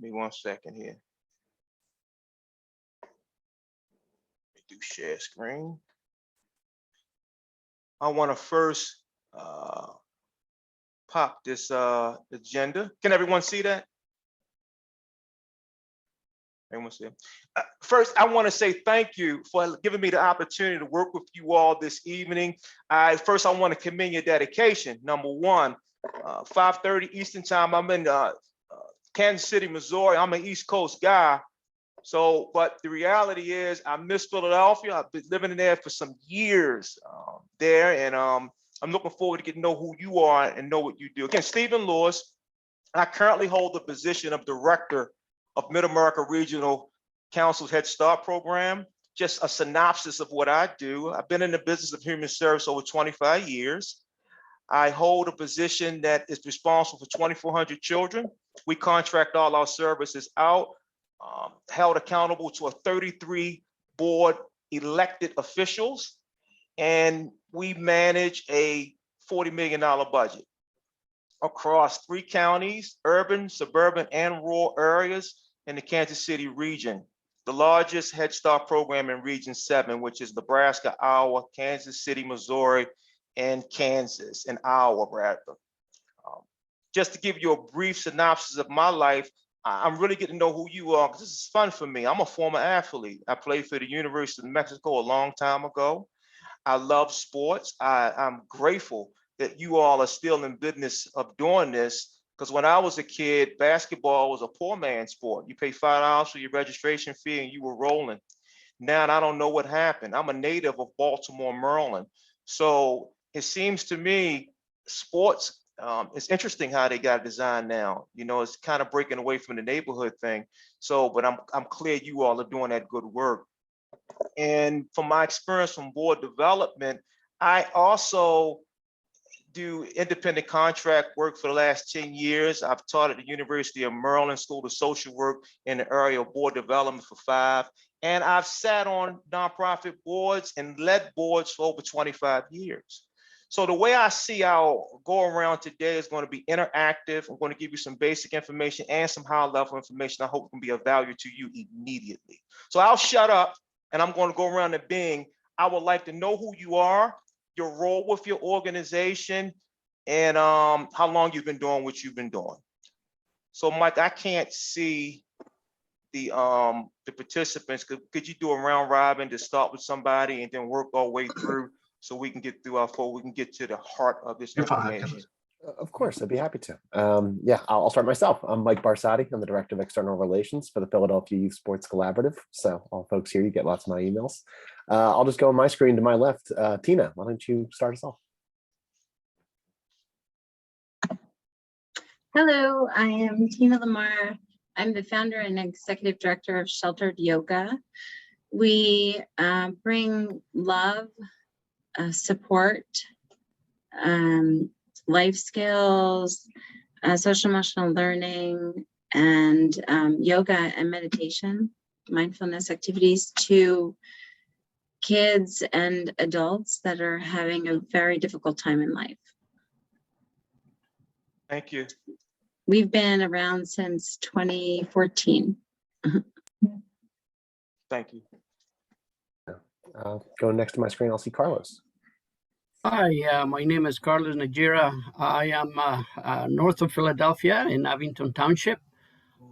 Give me 1 second here. Let me do share screen. I want to first pop this agenda. Can everyone see that? Everyone see it? First, I want to say thank you for giving me the opportunity to work with you all this evening. First, I want to commend your dedication. Number one, 5:30 Eastern time. I'm in Kansas City, Missouri. I'm an East Coast guy. So, but the reality is I miss Philadelphia. I've been living in there for some years there. And I'm looking forward to getting to know who you are and know what you do. Again, Stephen Lewis. I currently hold the position of Director of Mid-America Regional Council's Head Start program. Just a synopsis of what I do. I've been in the business of human service over 25 years. I hold a position that is responsible for 2,400 children. We contract all our services out, held accountable to 33 board elected officials, and we manage a $40 million budget across 3 counties, urban, suburban, and rural areas in the Kansas City region. The largest Head Start program in Region 7, which is Nebraska, Iowa, Kansas City, Missouri, and Kansas, and Iowa, rather. Just to give you a brief synopsis of my life, I'm really getting to know who you are because this is fun for me. I'm a former athlete. I played for the University of Mexico a long time ago. I love sports. I'm grateful that you all are still in business of doing this, because when I was a kid, basketball was a poor man's sport. You pay $5 for your registration fee and you were rolling. Now I don't know what happened. I'm a native of Baltimore, Maryland. So it seems to me sports, it's interesting how they got designed now. You know, it's kind of breaking away from the neighborhood thing. So, but I'm clear you all are doing that good work. And from my experience from board development, I also do independent contract work for the last 10 years. I've taught at the University of Maryland School of Social Work in the area of board development for 5. And I've sat on nonprofit boards and led boards for over 25 years. So the way I see our go around today is going to be interactive. I'm going to give you some basic information and some high level information I hope can be of value to you immediately. So I'll shut up and I'm going to go around the being. I would like to know who you are, your role with your organization, and how long you've been doing what you've been doing. So Mike, I can't see the participants. Could you do a round robin to start with somebody and then work our way through so we can get through our we can get to the heart of this information? Of course, I'd be happy to. Yeah, I'll start myself. I'm Mike Barsati. I'm the Director of External Relations for the Philadelphia Youth Sports Collaborative. So all folks here, you get lots of my emails. I'll just go on my screen to my left. Tina, why don't you start us off? Hello, I am Tina Lamar. I'm the founder and executive director of Sheltered Yoga. We bring love, support, life skills, social emotional learning, and yoga and meditation, mindfulness activities to kids and adults that are having a very difficult time in life. Thank you. We've been around since 2014. Thank you. Going next to my screen, I'll see Carlos. Hi, my name is Carlos Najira. I am north of Philadelphia in Abington Township.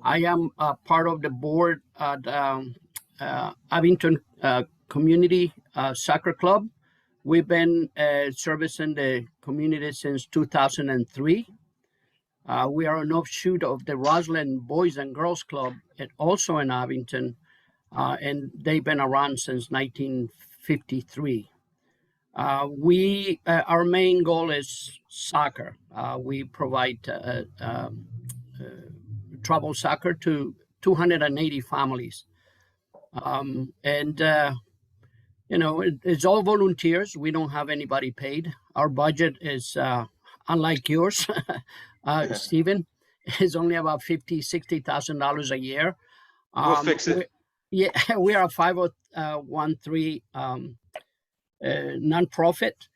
I am part of the board at Abington Community Soccer Club. We've been servicing the community since 2003. We are an offshoot of the Roslyn Boys and Girls Club, also in Abington, and they've been around since 1953. Our main goal is soccer. We provide travel soccer to 280 families. You know, it's all volunteers. We don't have anybody paid. Our budget is, unlike yours, Stephen, is only about $50,000-$60,000 a year. We'll fix it. Yeah, we are a 501(c)(3) nonprofit,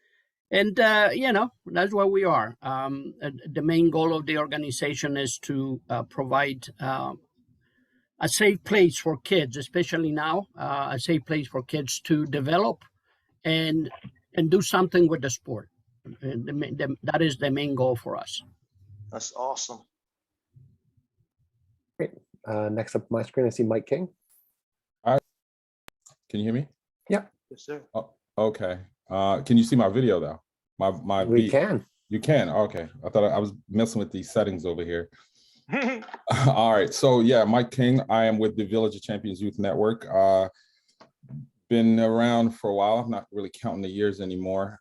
and you know, that's what we are. The main goal of the organization is to provide a safe place for kids, especially now, a safe place for kids to develop and do something with the sport. And that is the main goal for us. That's awesome. Great. Next up on my screen, I see Mike King. Can you hear me? Yep. Yes, sir. Oh, okay. Can you see my video though? My We can. You can. Okay. I thought I was messing with these settings over here. All right. So yeah, Mike King. I am with the Village of Champions Youth Network. Been around for a while. I'm not really counting the years anymore.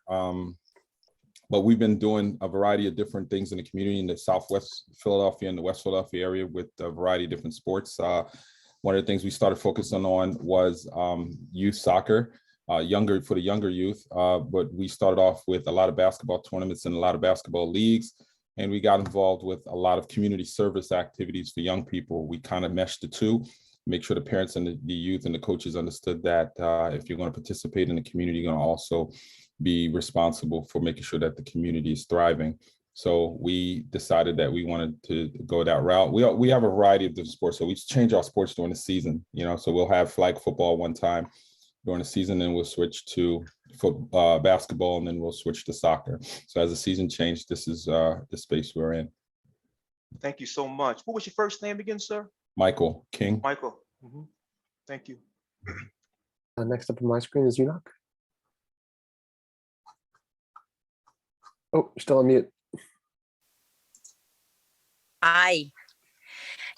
But we've been doing a variety of different things in the community in the Southwest Philadelphia and the West Philadelphia area with a variety of different sports. One of the things we started focusing on was youth soccer, for the younger youth. But we started off with a lot of basketball tournaments and a lot of basketball leagues. And we got involved with a lot of community service activities for young people. We kind of meshed the two, make sure the parents and the youth and the coaches understood that if you're going to participate in the community, you're going to also be responsible for making sure that the community is thriving. So we decided that we wanted to go that route. We have a variety of different sports, so we change our sports during the season. So we'll have flag football one time during the season, then we'll switch to basketball, and then we'll switch to soccer. So as the season changed, this is the space we're in. Thank you so much. What was your first name again, sir? Michael King. Michael. Thank you. Next up on my screen is Enoch. Oh, you're still on mute. Hi.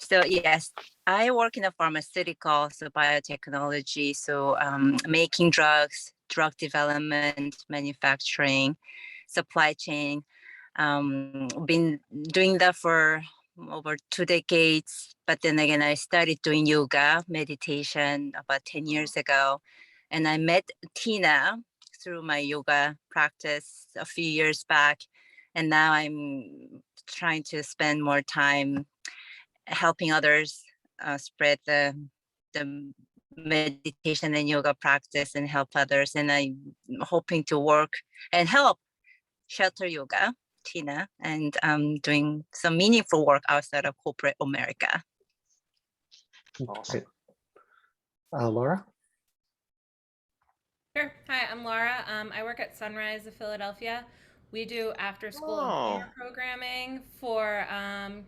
So yes, I work in a pharmaceutical, so biotechnology, so making drugs, drug development, manufacturing, supply chain. Been doing that for over 2 decades, but then again, I started doing yoga, meditation about 10 years ago, and I met Tina through my yoga practice a few years back, and now I'm trying to spend more time helping others spread the meditation and yoga practice and help others. And I'm hoping to work and help Shelter Yoga, Tina, and doing some meaningful work outside of corporate America. Awesome. Laura? Sure. Hi, I'm Laura. I work at Sunrise of Philadelphia. We do after-school and summer programming for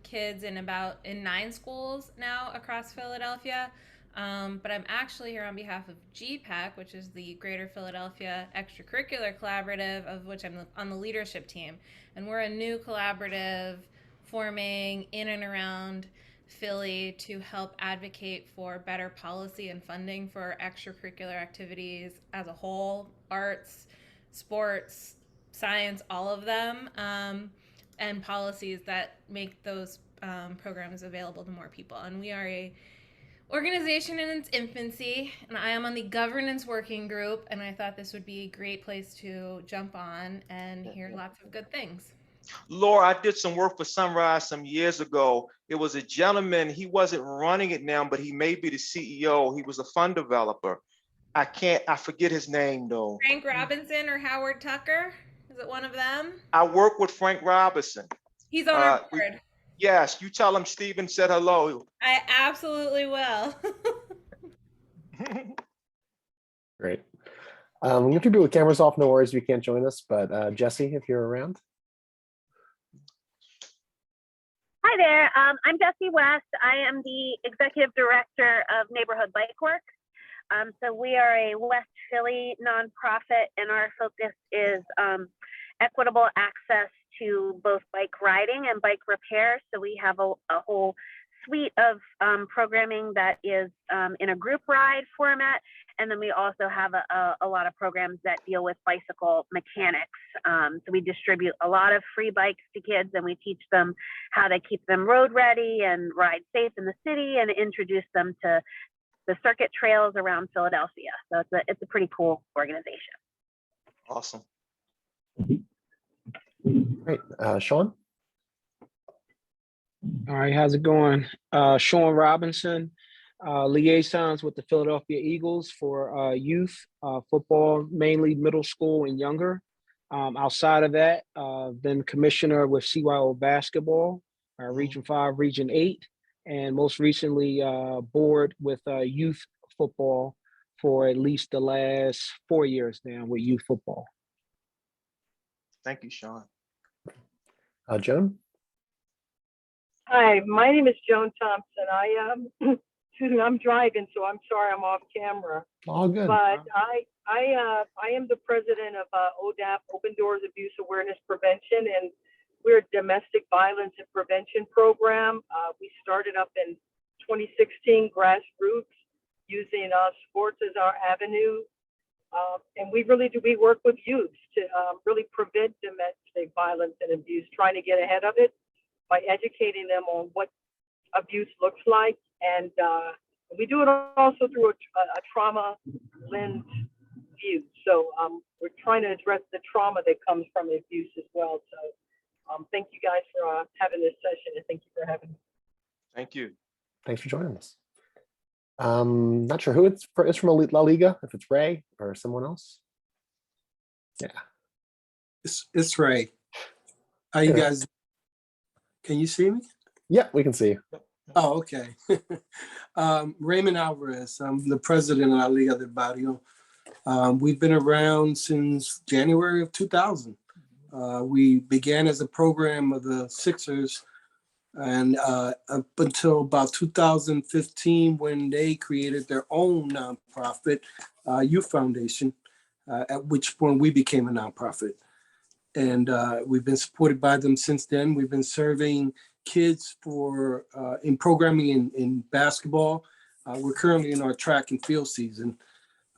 kids in 9 schools now across Philadelphia. But I'm actually here on behalf of GPAC, which is the Greater Philadelphia Extracurricular Collaborative, of which I'm on the leadership team. And we're a new collaborative forming in and around Philly to help advocate for better policy and funding for extracurricular activities as a whole, arts, sports, science, all of them, and policies that make those programs available to more people. And we are a organization in its infancy, and I am on the governance working group, and I thought this would be a great place to jump on and hear lots of good things. Laura, I did some work for Sunrise some years ago. It was a gentleman, he wasn't running it now, but he may be the CEO. He was a fund developer. I forget his name though. Frank Robinson or Howard Tucker? Is it one of them? I work with Frank Robinson. He's on our board. Yes, you tell him Stephen said hello. I absolutely will. Great. We have people with cameras off, no worries, you can't join us, but Jesse, if you're around. Hi there, I'm Jessie West. I am the Executive Director of Neighborhood Bike Work. So we are a West Philly nonprofit, and our focus is equitable access to both bike riding and bike repair. So we have a whole suite of programming that is in a group ride format. And then we also have a lot of programs that deal with bicycle mechanics. So we distribute a lot of free bikes to kids, and we teach them how to keep them road ready and ride safe in the city, and introduce them to the circuit trails around Philadelphia. So it's a pretty cool organization. Awesome. Great. Sean? All right, how's it going? Sean Robinson, liaisons with the Philadelphia Eagles for youth football, mainly middle school and younger. Outside of that, then commissioner with CYO basketball, Region 5, Region 8. and most recently board with youth football for at least the last 4 years now with youth football. Thank you, Sean. Joan? Hi, my name is Joan Thompson. Excuse me, I'm driving, so I'm sorry I'm off camera. All good. But I am the president of ODAP, Open Doors Abuse Awareness Prevention, and we're a domestic violence and prevention program. We started up in 2016, grassroots, using sports as our avenue. And we work with youth to really prevent domestic violence and abuse, trying to get ahead of it by educating them on what abuse looks like. And we do it also through a trauma lens view. So we're trying to address the trauma that comes from abuse as well. So thank you guys for having this session, and thank you for having me. Thank you. Thanks for joining us. Not sure who it's from La Liga, if it's Ray or someone else. Yeah. It's Ray. How you guys? Can you see me? Yeah, we can see you. Oh, okay. Raymond Alvarez. I'm the president of La Liga del Barrio. We've been around since January of 2000. We began as a program of the Sixers, and up until about 2015, when they created their own nonprofit, Youth Foundation, at which point we became a nonprofit. And we've been supported by them since then. We've been serving kids in programming in basketball. We're currently in our track and field season,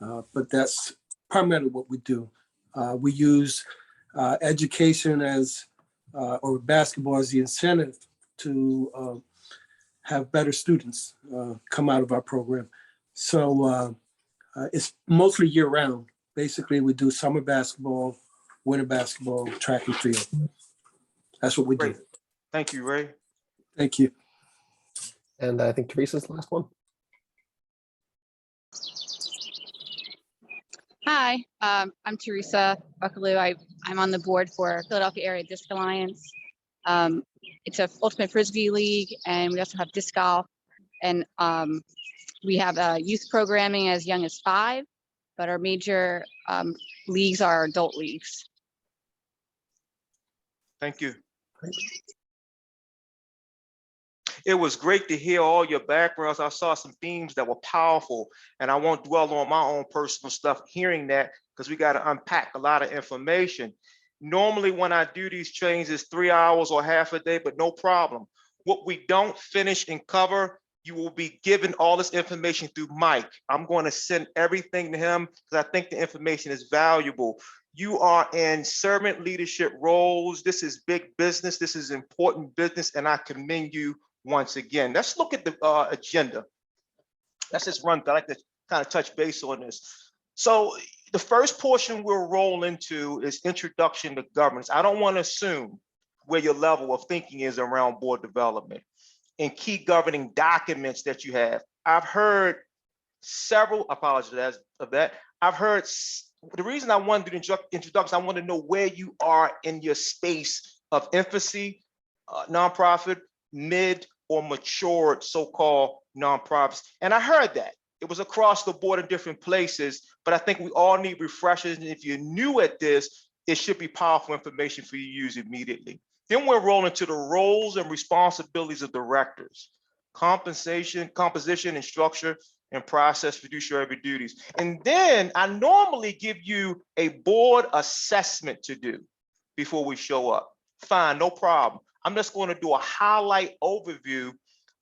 but that's primarily what we do. We use education or basketball as the incentive to have better students come out of our program. So it's mostly year round. Basically, we do summer basketball, winter basketball, track and field. That's what we do. Thank you, Ray. Thank you. And I think Teresa's the last one. Hi, I'm Teresa Buckaloo. I'm on the board for Philadelphia Area Disc Alliance. It's an ultimate frisbee league, and we also have disc golf. And we have youth programming as young as 5, but our major leagues are adult leagues. Thank you. It was great to hear all your backgrounds. I saw some themes that were powerful, and I won't dwell on my own personal stuff hearing that, because we got to unpack a lot of information. Normally when I do these trainings, it's 3 hours or half a day, but no problem. What we don't finish and cover, you will be given all this information through Mike. I'm going to send everything to him because I think the information is valuable. You are in servant leadership roles. This is big business. This is important business, and I commend you once again. Let's look at the agenda. Let's just run. I like to kind of touch base on this. So the first portion we'll roll into is introduction to governance. I don't want to assume where your level of thinking is around board development and key governing documents that you have. I've heard several, apologies of that. I've heard, the reason I wanted to introduction, I want to know where you are in your space of infancy, nonprofit, mid or matured so-called nonprofits. And I heard that. It was across the board in different places, but I think we all need refreshers. And if you're new at this, it should be powerful information for you to use immediately. Then we're rolling to the roles and responsibilities of directors, composition and structure, and process fiduciary duties. And then I normally give you a board assessment to do before we show up. Fine, no problem. I'm just going to do a highlight overview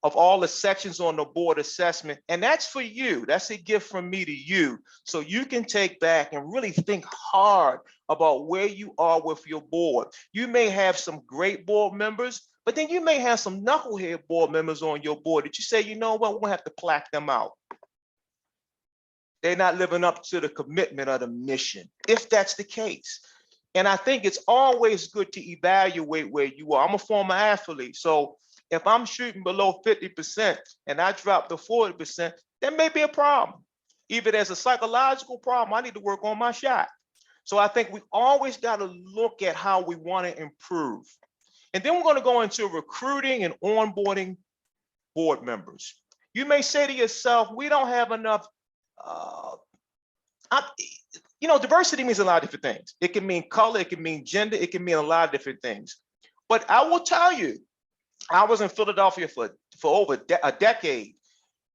of all the sections on the board assessment. And that's for you. That's a gift from me to you. So you can take back and really think hard about where you are with your board. You may have some great board members, but then you may have some knucklehead board members on your board that you say, you know what, we're going to have to plaque them out. They're not living up to the commitment of the mission, if that's the case. And I think it's always good to evaluate where you are. I'm a former athlete, so if I'm shooting below 50% and I drop to 40%, there may be a problem. Even as a psychological problem, I need to work on my shot. So I think we always got to look at how we want to improve. And then we're going to go into recruiting and onboarding board members. You may say to yourself, we don't have enough, diversity means a lot of different things. It can mean color, it can mean gender, it can mean a lot of different things. But I will tell you, I was in Philadelphia for over a decade,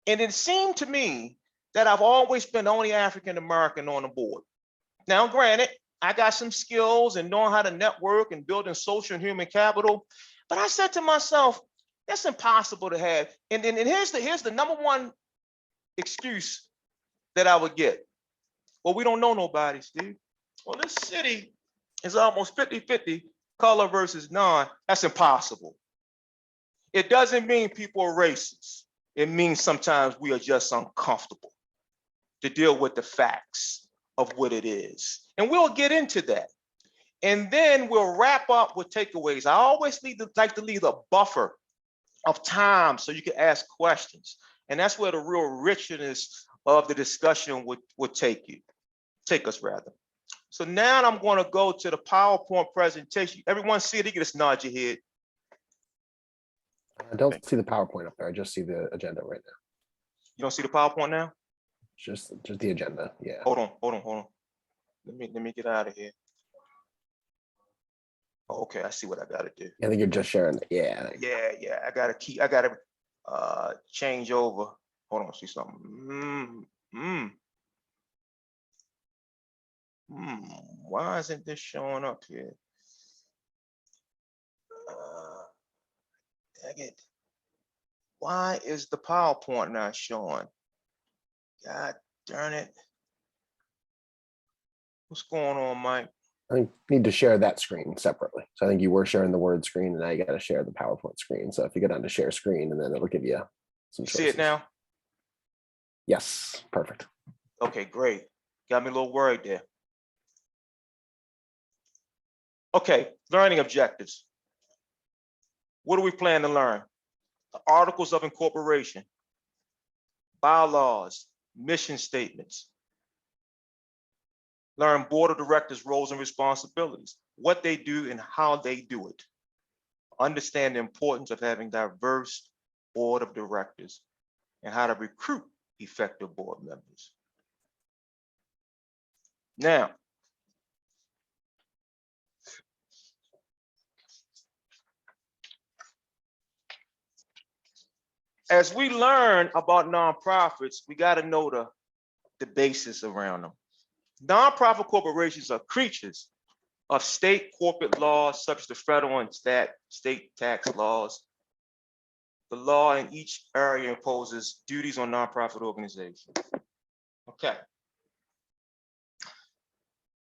and it seemed to me that I've always been the only African American on the board. Now, granted, I got some skills and knowing how to network and building social and human capital, but I said to myself, that's impossible to have. And here's the number one excuse that I would get. Well, we don't know nobody, Steve. Well, this city is almost 50-50 color versus non. That's impossible. It doesn't mean people are racist. It means sometimes we are just uncomfortable to deal with the facts of what it is. And we'll get into that. And then we'll wrap up with takeaways. I always like to leave a buffer of time so you can ask questions. And that's where the real richness of the discussion would take us. So now I'm going to go to the PowerPoint presentation. Everyone see it? You can just nod your head. I don't see the PowerPoint up there. I just see the agenda right now. You don't see the PowerPoint now? Just the agenda. Yeah. Hold on. Let me get out of here. Oh, okay, I see what I gotta do. I think you're just sharing it. Yeah. Yeah. I gotta change over. Hold on, see something. Why isn't this showing up here? Dang it. Why is the PowerPoint not showing? God darn it. What's going on, Mike? I think you need to share that screen separately. So I think you were sharing the Word screen, and now you got to share the PowerPoint screen. So if you go down to share screen, and then it'll give you some choices. See it now? Yes, perfect. Okay, great. Got me a little worried there. Okay, learning objectives. What do we plan to learn? The articles of incorporation, bylaws, mission statements. Learn board of directors' roles and responsibilities, what they do and how they do it. Understand the importance of having diverse board of directors and how to recruit effective board members. Now, as we learn about nonprofits, we got to know the basis around them. Nonprofit corporations are creatures of state corporate laws, such as the federal and state tax laws. The law in each area imposes duties on nonprofit organizations. Okay.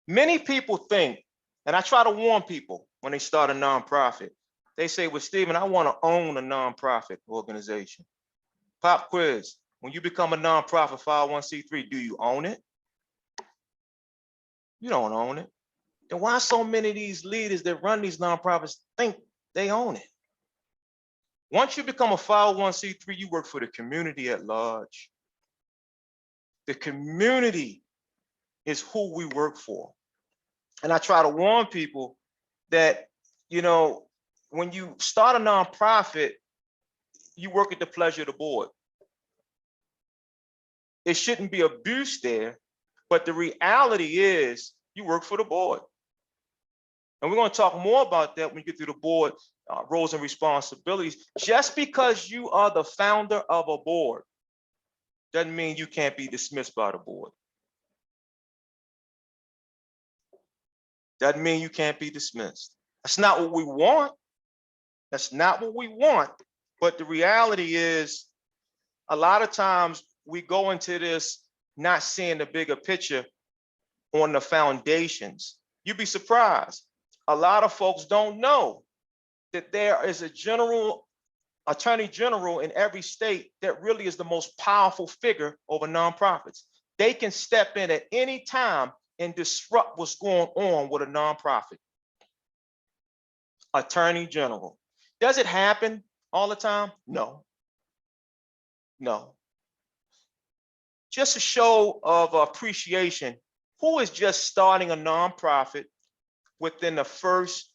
Many people think, and I try to warn people when they start a nonprofit, they say, well, Stephen, I want to own a nonprofit organization. Pop quiz, when you become a nonprofit 501c3, do you own it? You don't own it. Then why so many of these leaders that run these nonprofits think they own it? Once you become a 501c3, you work for the community at large. The community is who we work for. And I try to warn people that, when you start a nonprofit, you work at the pleasure of the board. It shouldn't be abuse there, but the reality is you work for the board. And we're going to talk more about that when we get through the board roles and responsibilities. Just because you are the founder of a board doesn't mean you can't be dismissed by the board. Doesn't mean you can't be dismissed. That's not what we want. That's not what we want. But the reality is, a lot of times we go into this not seeing the bigger picture on the foundations. You'd be surprised. A lot of folks don't know that there is a attorney general in every state that really is the most powerful figure over nonprofits. They can step in at any time and disrupt what's going on with a nonprofit. Attorney general. Does it happen all the time? No. Just a show of appreciation. Who is just starting a nonprofit within the first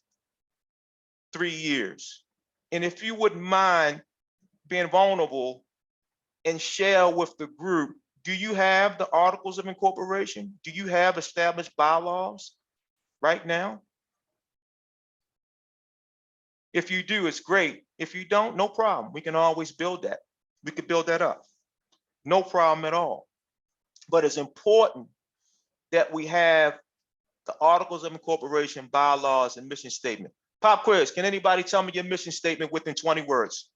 3 years? And if you wouldn't mind being vulnerable and share with the group, do you have the articles of incorporation? Do you have established bylaws right now? If you do, it's great. If you don't, no problem. We can always build that. We could build that up. No problem at all. But it's important that we have the articles of incorporation, bylaws, and mission statement. Pop quiz, can anybody tell me your mission statement within 20 words?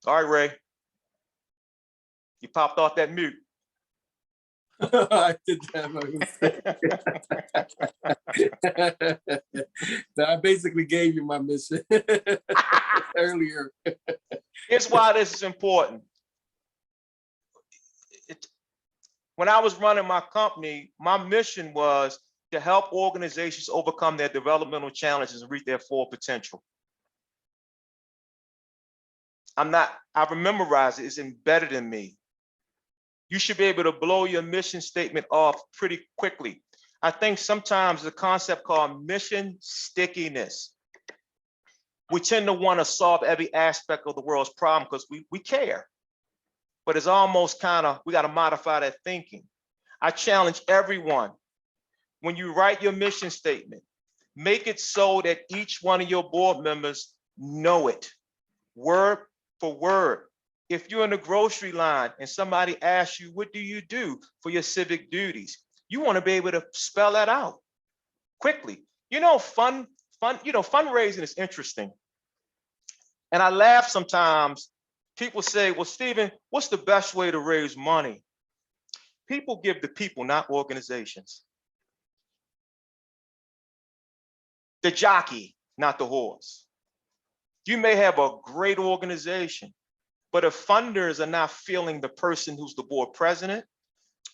All right, Ray. You popped off that mute. I did that by mistake. I basically gave you my mission earlier. Here's why this is important. When I was running my company, my mission was to help organizations overcome their developmental challenges and reach their full potential. I've memorized it, it's embedded in me. You should be able to blow your mission statement off pretty quickly. I think sometimes the concept called mission stickiness. We tend to want to solve every aspect of the world's problem because we care. But it's almost kind of, we got to modify that thinking. I challenge everyone, when you write your mission statement, make it so that each one of your board members know it, word for word. If you're in the grocery line and somebody asks you, what do you do for your civic duties? You want to be able to spell that out quickly. You know, fundraising is interesting. And I laugh sometimes. People say, well, Stephen, what's the best way to raise money? People give to people, not organizations. The jockey, not the horse. You may have a great organization, but if funders are not feeling the person who's the board president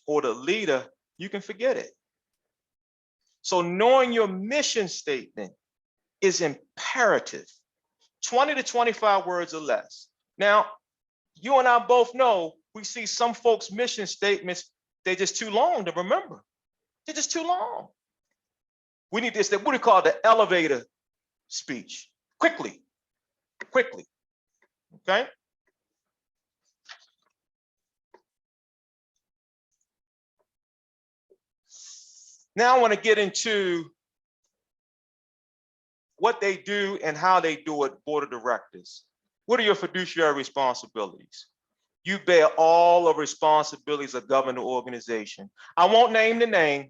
or the leader, you can forget it. So knowing your mission statement is imperative. 20 to 25 words or less. Now, you and I both know we see some folks' mission statements, they're just too long to remember. They're just too long. We need this, what do you call the elevator speech? Quickly, okay? Now I want to get into what they do and how they do it, board of directors. What are your fiduciary responsibilities? You bear all the responsibilities of governing the organization. I won't name the name.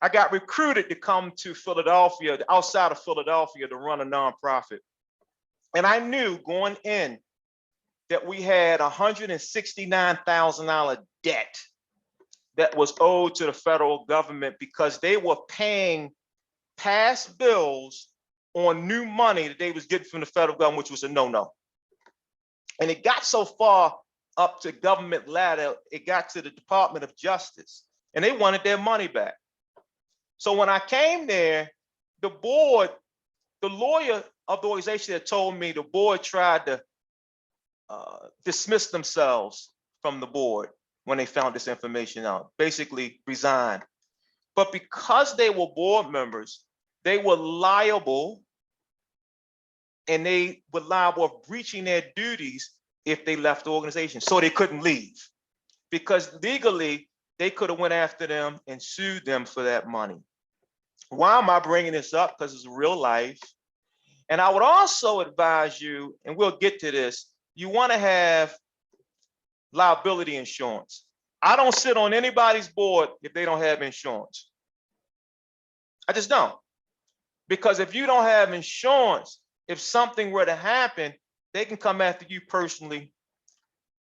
I got recruited to come to Philadelphia, outside of Philadelphia, to run a nonprofit. And I knew going in that we had $169,000 debt that was owed to the federal government because they were paying past bills on new money that they was getting from the federal government, which was a no-no. And it got so far up to government ladder, it got to the Department of Justice, and they wanted their money back. So when I came there, the board, the lawyer of the organization that told me the board tried to dismiss themselves from the board when they found this information out, basically resigned. But because they were board members, they were liable, and they were liable of breaching their duties if they left the organization. So they couldn't leave, because legally they could have went after them and sued them for that money. Why am I bringing this up? Because it's real life. And I would also advise you, and we'll get to this, you want to have liability insurance. I don't sit on anybody's board if they don't have insurance. I just don't. Because if you don't have insurance, if something were to happen, they can come after you personally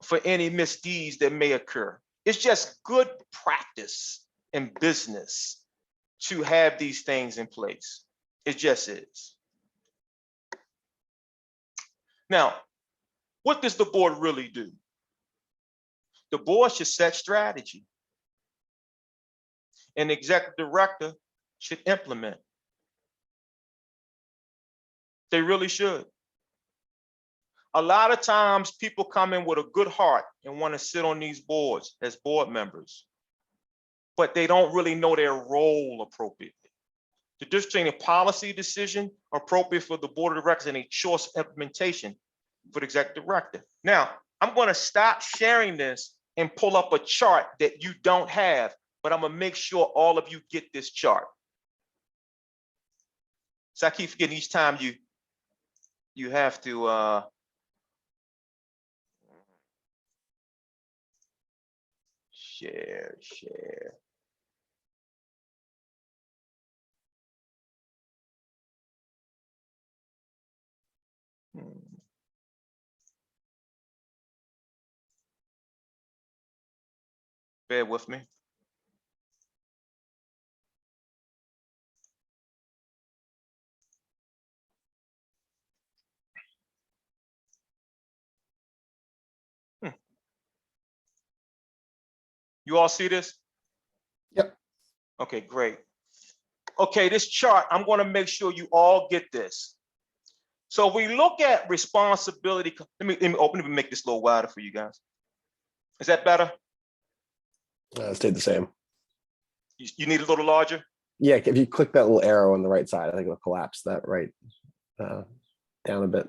for any misdeeds that may occur. It's just good practice in business to have these things in place. It just is. Now, what does the board really do? The board should set strategy, and the executive director should implement. They really should. A lot of times people come in with a good heart and want to sit on these boards as board members, but they don't really know their role appropriately. The district training policy decision appropriate for the board of directors and a choice implementation for the executive director. Now, I'm going to stop sharing this and pull up a chart that you don't have, but I'm going to make sure all of you get this chart. So I keep forgetting each time you have to share. Bear with me. You all see this? Yep. Okay, great. Okay, this chart, I'm going to make sure you all get this. So we look at responsibility. Let me open it and make this a little wider for you guys. Is that better? Stayed the same. You need a little larger? Yeah, if you click that little arrow on the right side, I think it'll collapse that right down a bit.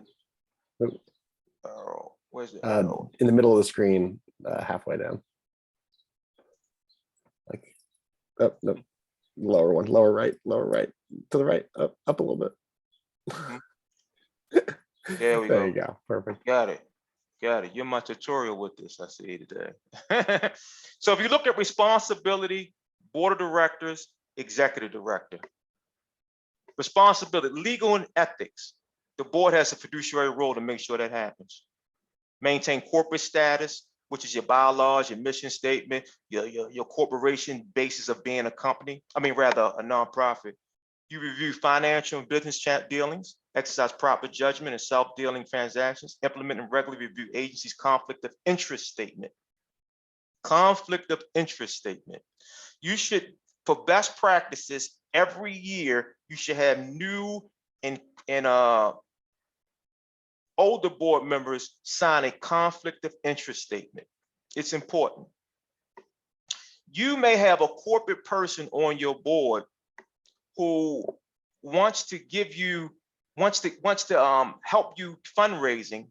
Oh, where's it? In the middle of the screen, halfway down. Like, oh, no, lower one, lower right, to the right, up a little bit. There we go. There you go. Perfect. Got it. You're my tutorial with this, I see today. So if you look at responsibility, board of directors, executive director. Responsibility, legal and ethics. The board has a fiduciary role to make sure that happens. Maintain corporate status, which is your bylaws, your mission statement, your corporation basis of being a company. I mean, rather a nonprofit. You review financial and business dealings, exercise proper judgment and self-dealing transactions, implement and regularly review agencies' conflict of interest statement. Conflict of interest statement. You should, for best practices, every year, you should have new and older board members sign a conflict of interest statement. It's important. You may have a corporate person on your board who wants to give you, wants to help you fundraising,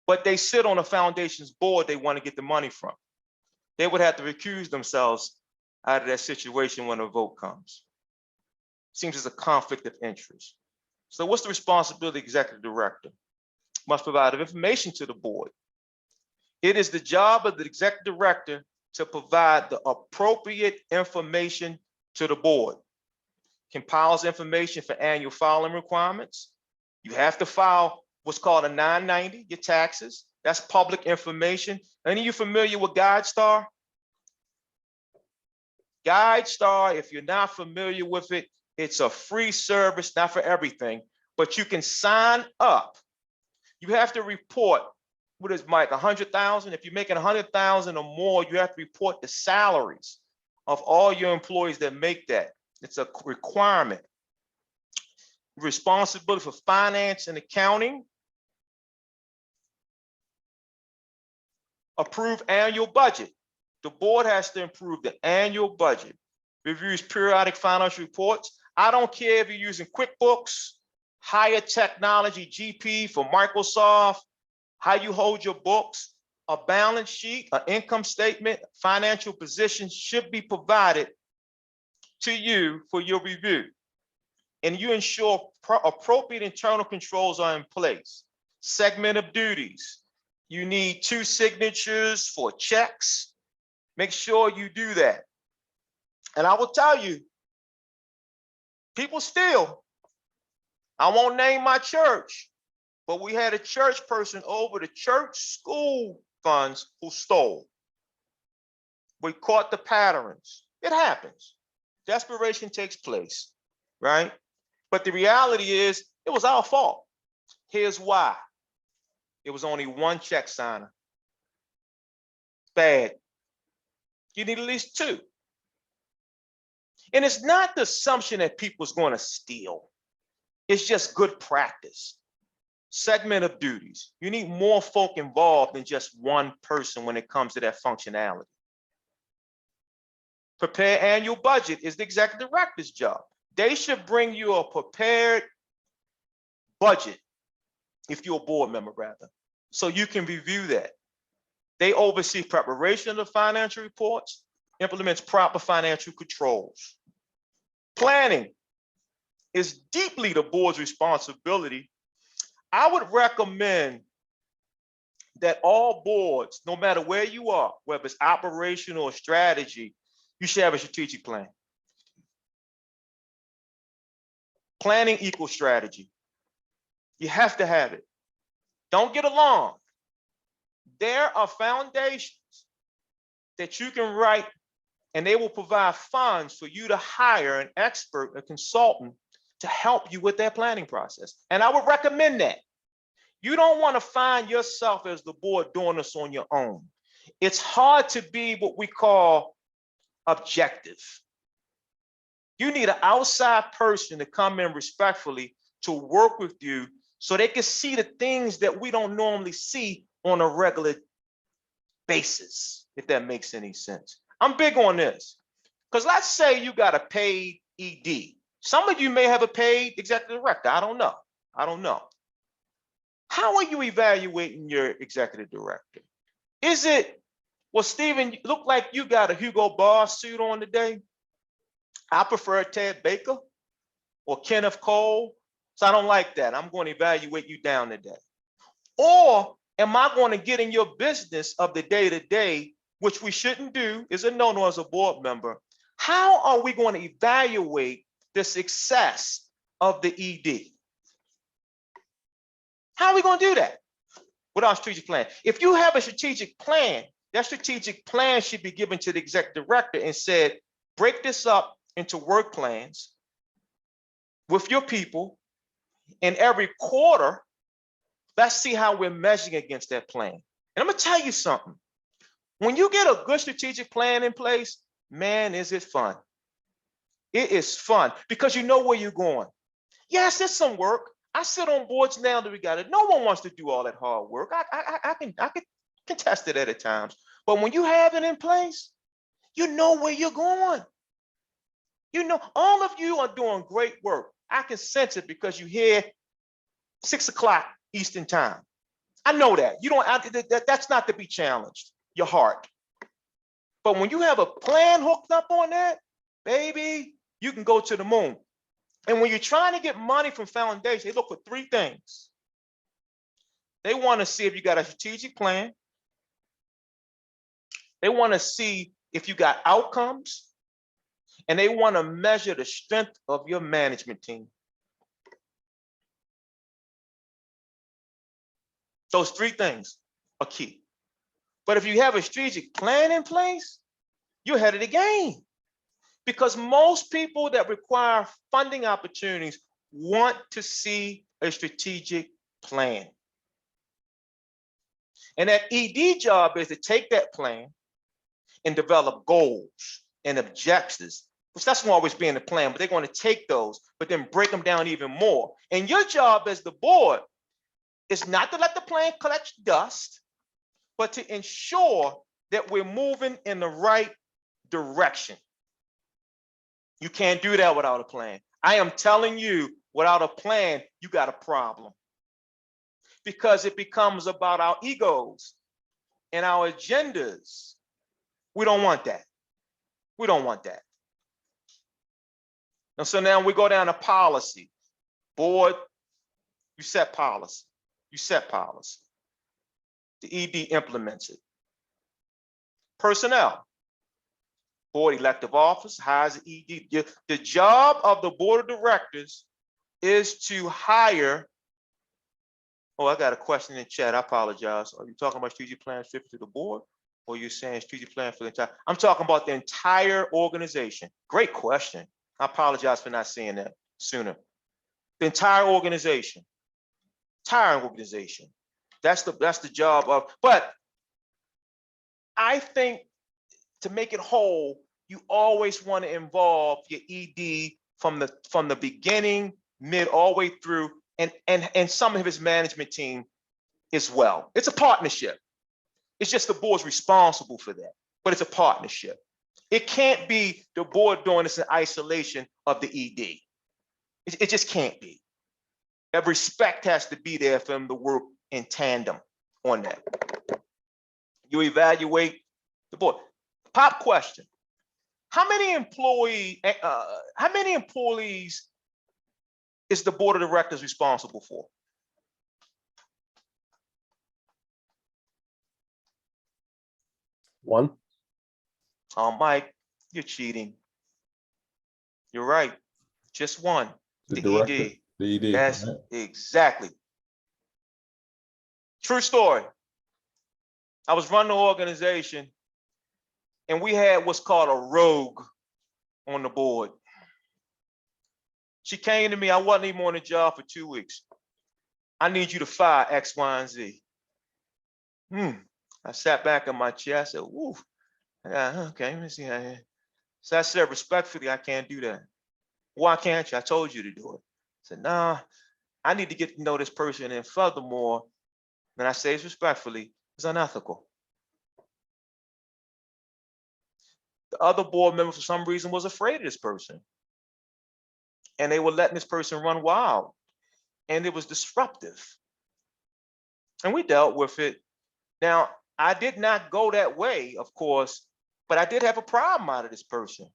but they sit on a foundation's board they want to get the money from. They would have to recuse themselves out of that situation when a vote comes. Seems as a conflict of interest. So what's the responsibility of the executive director? Must provide information to the board. It is the job of the executive director to provide the appropriate information to the board. Compiles information for annual filing requirements. You have to file what's called a 990, your taxes. That's public information. Any of you familiar with GuideStar? GuideStar, if you're not familiar with it, it's a free service, not for everything, but you can sign up. You have to report, what is Mike, 100,000? If you're making 100,000 or more, you have to report the salaries of all your employees that make that. It's a requirement. Responsibility for finance and accounting. Approve annual budget. The board has to approve the annual budget. Reviews periodic financial reports. I don't care if you're using QuickBooks, higher technology, GP for Microsoft, how you hold your books, a balance sheet, an income statement, financial position should be provided to you for your review. And you ensure appropriate internal controls are in place. Segment of duties. You need 2 signatures for checks. Make sure you do that. And I will tell you, people steal. I won't name my church, but we had a church person over the church school funds who stole. We caught the patterns. It happens. Desperation takes place, right? But the reality is, it was our fault. Here's why. It was only 1 check signer. Bad. You need at least 2. And it's not the assumption that people's going to steal. It's just good practice. Segment of duties. You need more folk involved than just 1 person when it comes to that functionality. Prepare annual budget is the executive director's job. They should bring you a prepared budget, if you're a board member rather, so you can review that. They oversee preparation of the financial reports, implements proper financial controls. Planning is deeply the board's responsibility. I would recommend that all boards, no matter where you are, whether it's operational or strategy, you should have a strategic plan. Planning equals strategy. You have to have it. Don't get alarmed. There are foundations that you can write, and they will provide funds for you to hire an expert, a consultant, to help you with that planning process. And I would recommend that. You don't want to find yourself as the board doing this on your own. It's hard to be what we call objective. You need an outside person to come in respectfully to work with you so they can see the things that we don't normally see on a regular basis, if that makes any sense. I'm big on this because let's say you got a paid ED. Some of you may have a paid executive director. I don't know. I don't know. How are you evaluating your executive director? Is it, well, Stephen, you look like you got a Hugo Boss suit on today. I prefer Ted Baker or Kenneth Cole, so I don't like that. I'm going to evaluate you down today. Or am I going to get in your business of the day-to-day, which we shouldn't do, is a no-no as a board member. How are we going to evaluate the success of the ED? How are we going to do that with our strategic plan? If you have a strategic plan, that strategic plan should be given to the executive director and said, break this up into work plans with your people, and every quarter, let's see how we're measuring against that plan. And I'm gonna tell you something. When you get a good strategic plan in place, man, is it fun. It is fun because you know where you're going. Yes, it's some work. I sit on boards now that we got it. No one wants to do all that hard work. I can contest it at times. But when you have it in place, you know where you're going. You know, all of you are doing great work. I can sense it because you hear 6 o'clock Eastern time. I know that. You don't, that's not to be challenged, your heart. But when you have a plan hooked up on that, baby, you can go to the moon. And when you're trying to get money from foundations, they look for 3 things. They want to see if you got a strategic plan. They want to see if you got outcomes. And they want to measure the strength of your management team. Those 3 things are key. But if you have a strategic plan in place, you're ahead of the game. Because most people that require funding opportunities want to see a strategic plan. And that ED job is to take that plan and develop goals and objectives, which that's going to always be in the plan, but they're going to take those, but then break them down even more. And your job as the board is not to let the plan collect dust, but to ensure that we're moving in the right direction. You can't do that without a plan. I am telling you, without a plan, you got a problem. Because it becomes about our egos and our agendas. We don't want that. We don't want that. And so now we go down to policy. Board, you set policy. You set policy. The ED implements it. Personnel. Board elective office hires the ED. The job of the board of directors is to hire. Oh, I got a question in chat. I apologize. Are you talking about strategic plan strictly to the board, or you're saying strategic plan for the entire? I'm talking about the entire organization. Great question. I apologize for not seeing that sooner. The entire organization. Entire organization. That's the job of. But I think to make it whole, you always want to involve your ED from the beginning, mid, all the way through, and some of his management team as well. It's a partnership. It's just the board's responsible for that, but it's a partnership. It can't be the board doing this in isolation of the ED. It just can't be. That respect has to be there for them to work in tandem on that. You evaluate the board. Pop question. How many employees is the board of directors responsible for? One. Oh, Mike, you're cheating. You're right. Just one. The The director, ED. the ED. That's right? exactly. True story. I was running the organization and we had what's called a rogue on the board. She came to me, I wasn't even on the job for 2 weeks. I need you to fire X, Y, and Z. I sat back in my chair, I said, woo, okay, let me see. So I said, respectfully, I can't do that. Why can't you? I told you to do it. I said, nah, I need to get to know this person. And furthermore, and I say this respectfully, it's unethical. The other board member, for some reason, was afraid of this person. And they were letting this person run wild. And it was disruptive. And we dealt with it. Now, I did not go that way, of course, but I did have a problem out of this person.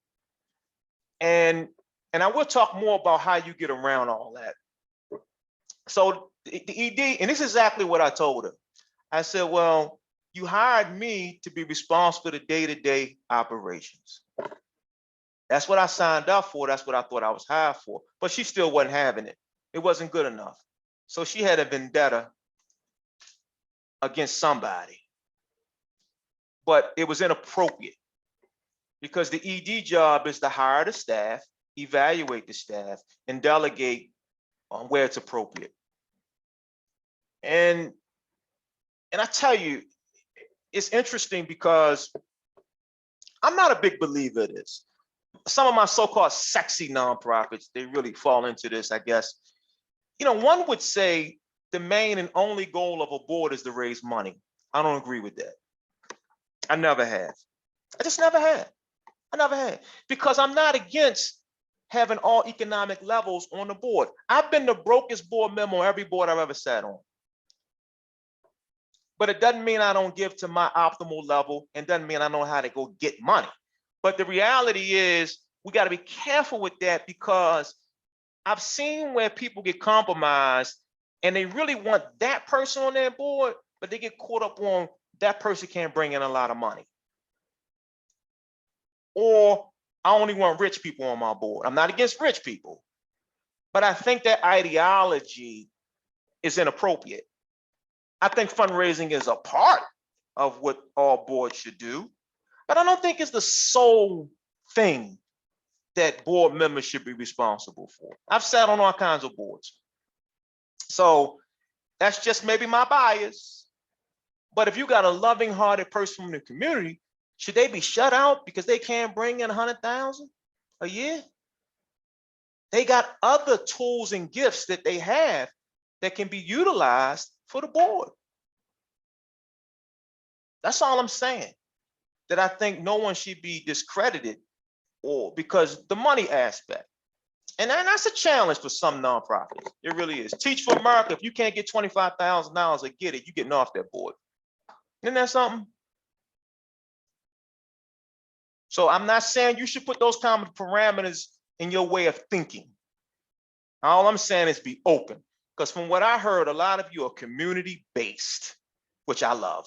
And I will talk more about how you get around all that. So the ED, and this is exactly what I told her. I said, well, you hired me to be responsible for the day-to-day operations. That's what I signed up for. That's what I thought I was hired for. But she still wasn't having it. It wasn't good enough. So she had a vendetta against somebody. But it was inappropriate because the ED job is to hire the staff, evaluate the staff, and delegate on where it's appropriate. And I tell you, it's interesting because I'm not a big believer in this. Some of my so-called sexy nonprofits, they really fall into this, I guess. You know, one would say the main and only goal of a board is to raise money. I don't agree with that. I never have. I just never had. I never had. Because I'm not against having all economic levels on the board. I've been the brokest board member on every board I've ever sat on. But it doesn't mean I don't give to my optimal level, and doesn't mean I know how to go get money. But the reality is we got to be careful with that because I've seen where people get compromised and they really want that person on their board, but they get caught up on that person can't bring in a lot of money. Or I only want rich people on my board. I'm not against rich people, but I think that ideology is inappropriate. I think fundraising is a part of what all boards should do, but I don't think it's the sole thing that board members should be responsible for. I've sat on all kinds of boards. So that's just maybe my bias. But if you got a loving-hearted person from the community, should they be shut out because they can't bring in 100,000 a year? They got other tools and gifts that they have that can be utilized for the board. That's all I'm saying. That I think no one should be discredited or because the money aspect. And that's a challenge for some nonprofits. It really is. Teach for America, if you can't get $25,000 to get it, you're getting off that board. Isn't that something? So I'm not saying you should put those kind of parameters in your way of thinking. All I'm saying is be open. Because from what I heard, a lot of you are community-based, which I love.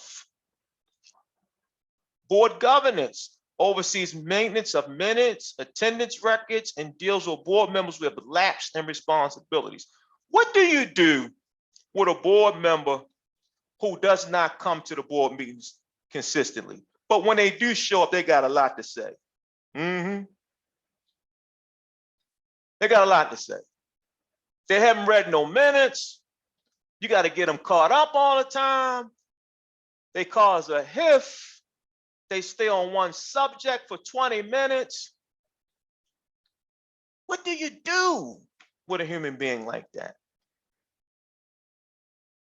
Board governance oversees maintenance of minutes, attendance records, and deals with board members who have lapsed in responsibilities. What do you do with a board member who does not come to the board meetings consistently? But when they do show up, they got a lot to say. They got a lot to say. They haven't read no minutes. You got to get them caught up all the time. They cause a hiff. They stay on one subject for 20 minutes. What do you do with a human being like that?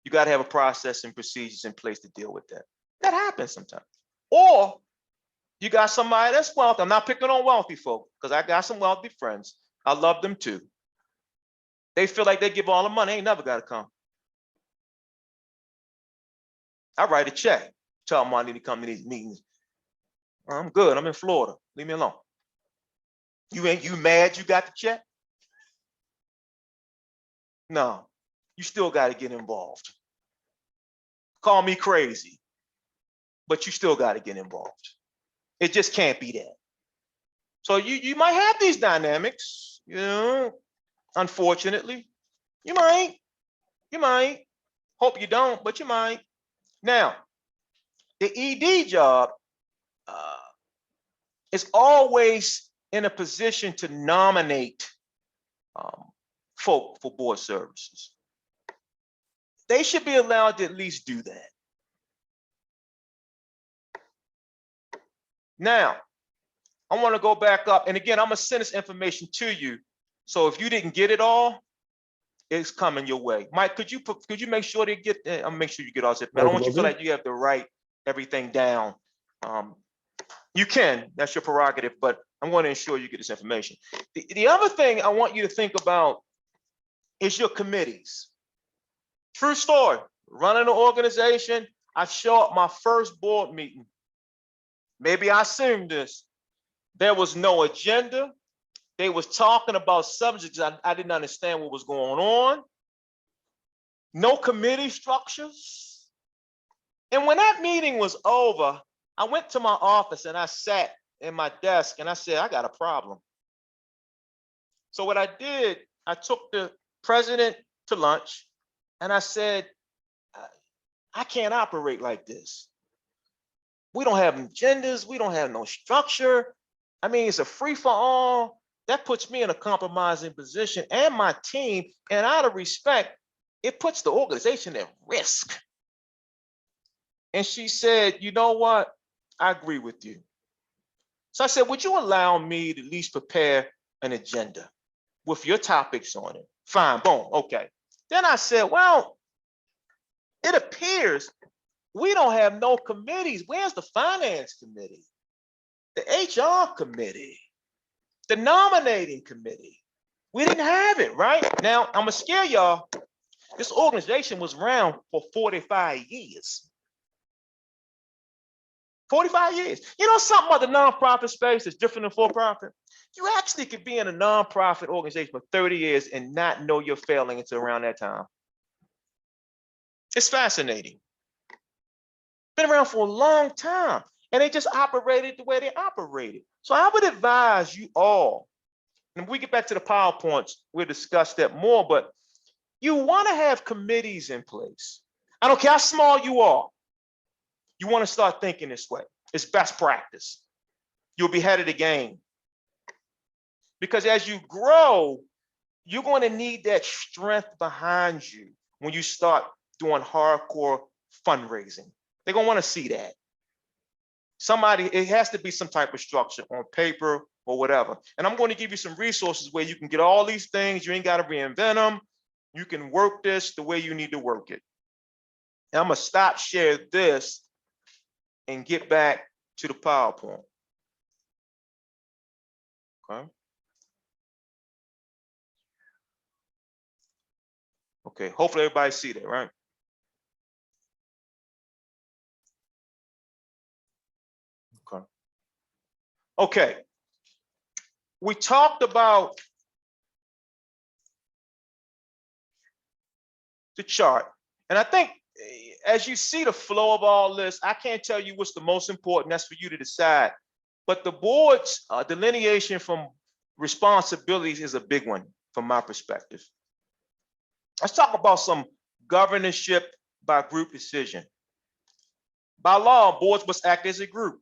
You got to have a process and procedures in place to deal with that. That happens sometimes. Or You got somebody that's wealthy. I'm not picking on wealthy folk because I got some wealthy friends. I love them too. They feel like they give all the money, ain't never got to come. I write a check, tell them I need to come to these meetings. I'm good, I'm in Florida, leave me alone. You mad you got the check? No, you still got to get involved. Call me crazy, but you still got to get involved. It just can't be that. So you might have these dynamics, you know, unfortunately. You might. Hope you don't, but you might. Now, the ED job is always in a position to nominate folk for board services. They should be allowed to at least do that. Now, I want to go back up, and again, I'm gonna send this information to you. So if you didn't get it all, it's coming your way. Mike, could you make sure they get? I'll make sure you get all this. I don't want you to feel like you have to write everything down. You can, that's your prerogative, but I'm going to ensure you get this information. The other thing I want you to think about is your committees. True story. Running an organization, I show up my first board meeting. Maybe I assumed this. There was no agenda. They was talking about subjects I didn't understand what was going on. No committee structures. And when that meeting was over, I went to my office and I sat in my desk and I said, I got a problem. So what I did, I took the president to lunch and I said, I can't operate like this. We don't have agendas. We don't have no structure. I mean, it's a free for all. That puts me in a compromising position and my team. And out of respect, it puts the organization at risk. And she said, you know what? I agree with you. So I said, would you allow me to at least prepare an agenda with your topics on it? Fine, boom, okay. Then I said, well, it appears we don't have no committees. Where's the finance committee? The HR committee? The nominating committee? We didn't have it, right? Now, I'm gonna scare y'all. This organization was around for 45 years. 45 years. You know something about the nonprofit space that's different than for-profit? You actually could be in a nonprofit organization for 30 years and not know you're failing until around that time. It's fascinating. Been around for a long time, and they just operated the way they operated. So I would advise you all, and when we get back to the PowerPoints, we'll discuss that more, but you want to have committees in place. I don't care how small you are. You want to start thinking this way. It's best practice. You'll be ahead of the game. Because as you grow, you're going to need that strength behind you when you start doing hardcore fundraising. They're going to want to see that. It has to be some type of structure on paper or whatever. And I'm going to give you some resources where you can get all these things. You ain't got to reinvent them. You can work this the way you need to work it. And I'm going to stop share this and get back to the PowerPoint. Okay. Okay, hopefully everybody see that, right? Okay. Okay. We talked about the chart, and I think as you see the flow of all this, I can't tell you what's the most important. That's for you to decide. But the board's delineation from responsibilities is a big one from my perspective. Let's talk about some governorship by group decision. By law, boards must act as a group.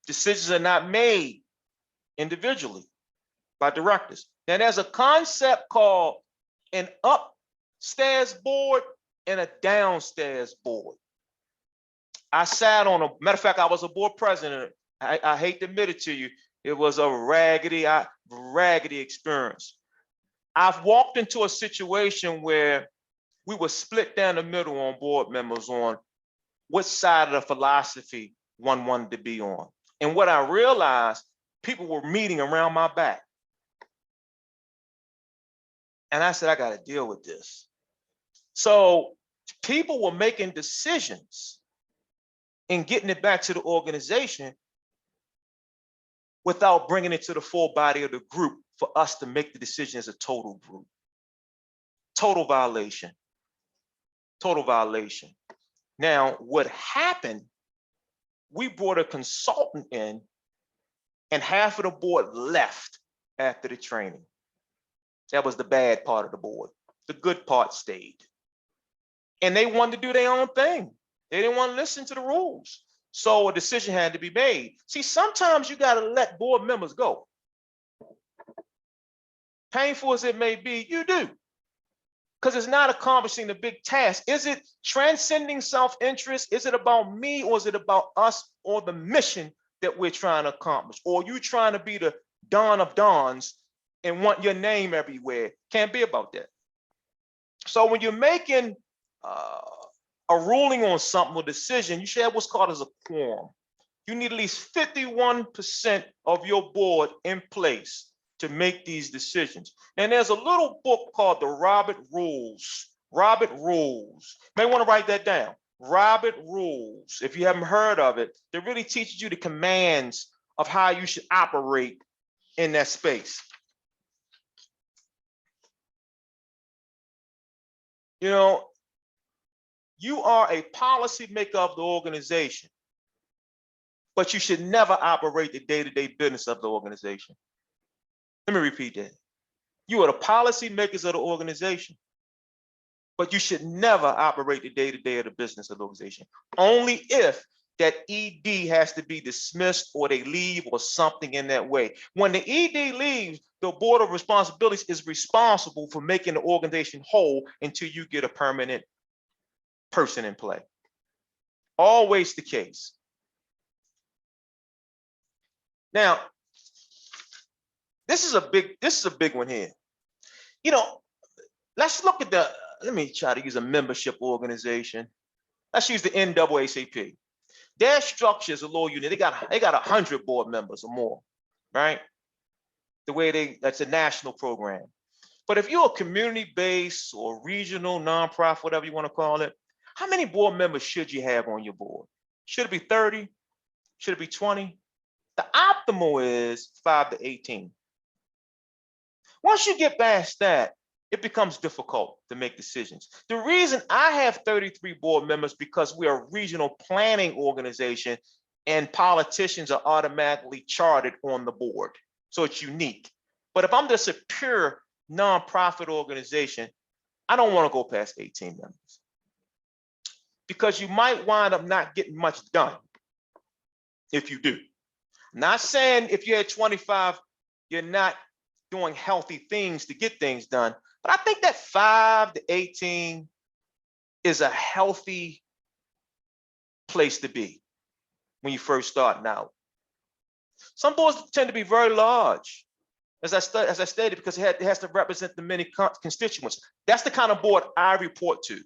Decisions are not made individually by directors. Now, there's a concept called an upstairs board and a downstairs board. I sat on matter of fact, I was a board president. I hate to admit it to you. It was a raggedy experience. I've walked into a situation where we were split down the middle on board members on what side of the philosophy one wanted to be on. And what I realized, people were meeting around my back. And I said, I got to deal with this. So people were making decisions and getting it back to the organization without bringing it to the full body of the group for us to make the decision as a total group. Total violation. Total violation. Now, what happened, we brought a consultant in and half of the board left after the training. That was the bad part of the board. The good part stayed. And they wanted to do their own thing. They didn't want to listen to the rules. So a decision had to be made. See, sometimes you got to let board members go. Painful as it may be, you do. Because it's not accomplishing the big task. Is it transcending self-interest? Is it about me, or is it about us or the mission that we're trying to accomplish? Or you trying to be the Don of Dons and want your name everywhere? Can't be about that. So when you're making a ruling on something or decision, you should have what's called as a quorum. You need at least 51% of your board in place to make these decisions. And there's a little book called the Robert Rules. Robert Rules. You may want to write that down. Robert Rules. If you haven't heard of it, it really teaches you the commands of how you should operate in that space. You know, you are a policy maker of the organization, but you should never operate the day-to-day business of the organization. Let me repeat that. You are the policy makers of the organization, but you should never operate the day-to-day of the business of the organization. Only if that ED has to be dismissed or they leave or something in that way. When the ED leaves, the Board of Responsibilities is responsible for making the organization whole until you get a permanent person in play. Always the case. Now, this is a big one here. You know, let's look at let me try to use a membership organization. Let's use the NAACP. Their structure is a little unique. They got 100 board members or more, right? The way that's a national program. But if you're a community-based or regional, nonprofit, whatever you want to call it, how many board members should you have on your board? Should it be 30? Should it be 20? The optimal is 5 to 18. Once you get past that, it becomes difficult to make decisions. The reason I have 33 board members because we are a regional planning organization and politicians are automatically charted on the board. So it's unique. But if I'm just a pure nonprofit organization, I don't want to go past 18 members because you might wind up not getting much done if you do. Not saying if you had 25, you're not doing healthy things to get things done. But I think that 5 to 18 is a healthy place to be when you first starting out. Some boards tend to be very large, as I stated, because it has to represent the many constituents. That's the kind of board I report to.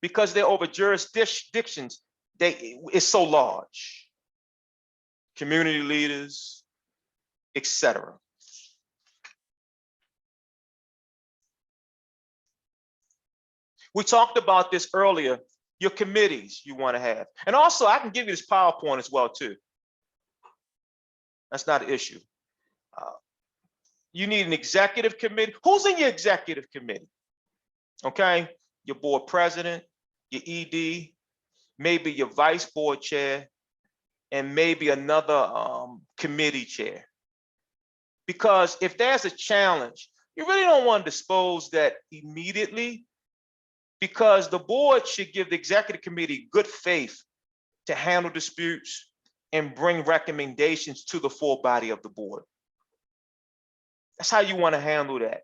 Because they're over jurisdictions, it's so large. Community leaders, etc. We talked about this earlier, your committees you want to have. And also, I can give you this PowerPoint as well, too. That's not an issue. You need an executive committee. Who's in your executive committee? Okay, your board president, your ED, maybe your vice board chair, and maybe another committee chair. Because if there's a challenge, you really don't want to dispose that immediately, because the board should give the executive committee good faith to handle disputes and bring recommendations to the full body of the board. That's how you want to handle that.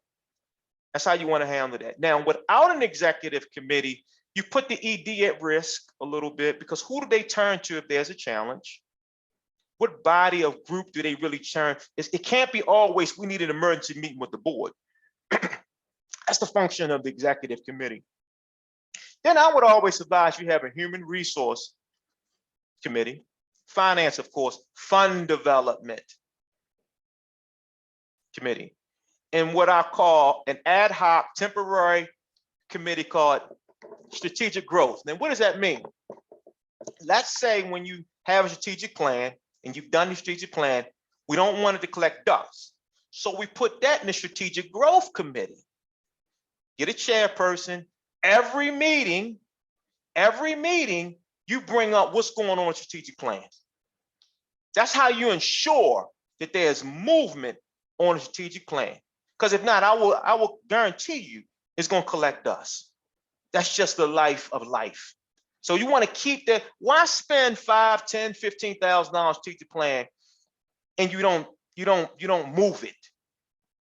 That's how you want to handle that. Now, without an executive committee, you put the ED at risk a little bit, because who do they turn to if there's a challenge? What body of group do they really turn? It can't be always, we need an emergency meeting with the board. That's the function of the executive committee. Then I would always advise you have a human resource committee, finance, of course, fund development committee, and what I call an ad hoc temporary committee called strategic growth. Now, what does that mean? Let's say when you have a strategic plan and you've done the strategic plan, we don't want it to collect dust. So we put that in the strategic growth committee. Get a chairperson. Every meeting, you bring up what's going on in strategic plans. That's how you ensure that there's movement on a strategic plan. Because if not, I will guarantee you it's going to collect dust. That's just the life of life. So you want to keep that. Why spend $5, $10, $15,000 strategic plan and you don't move it?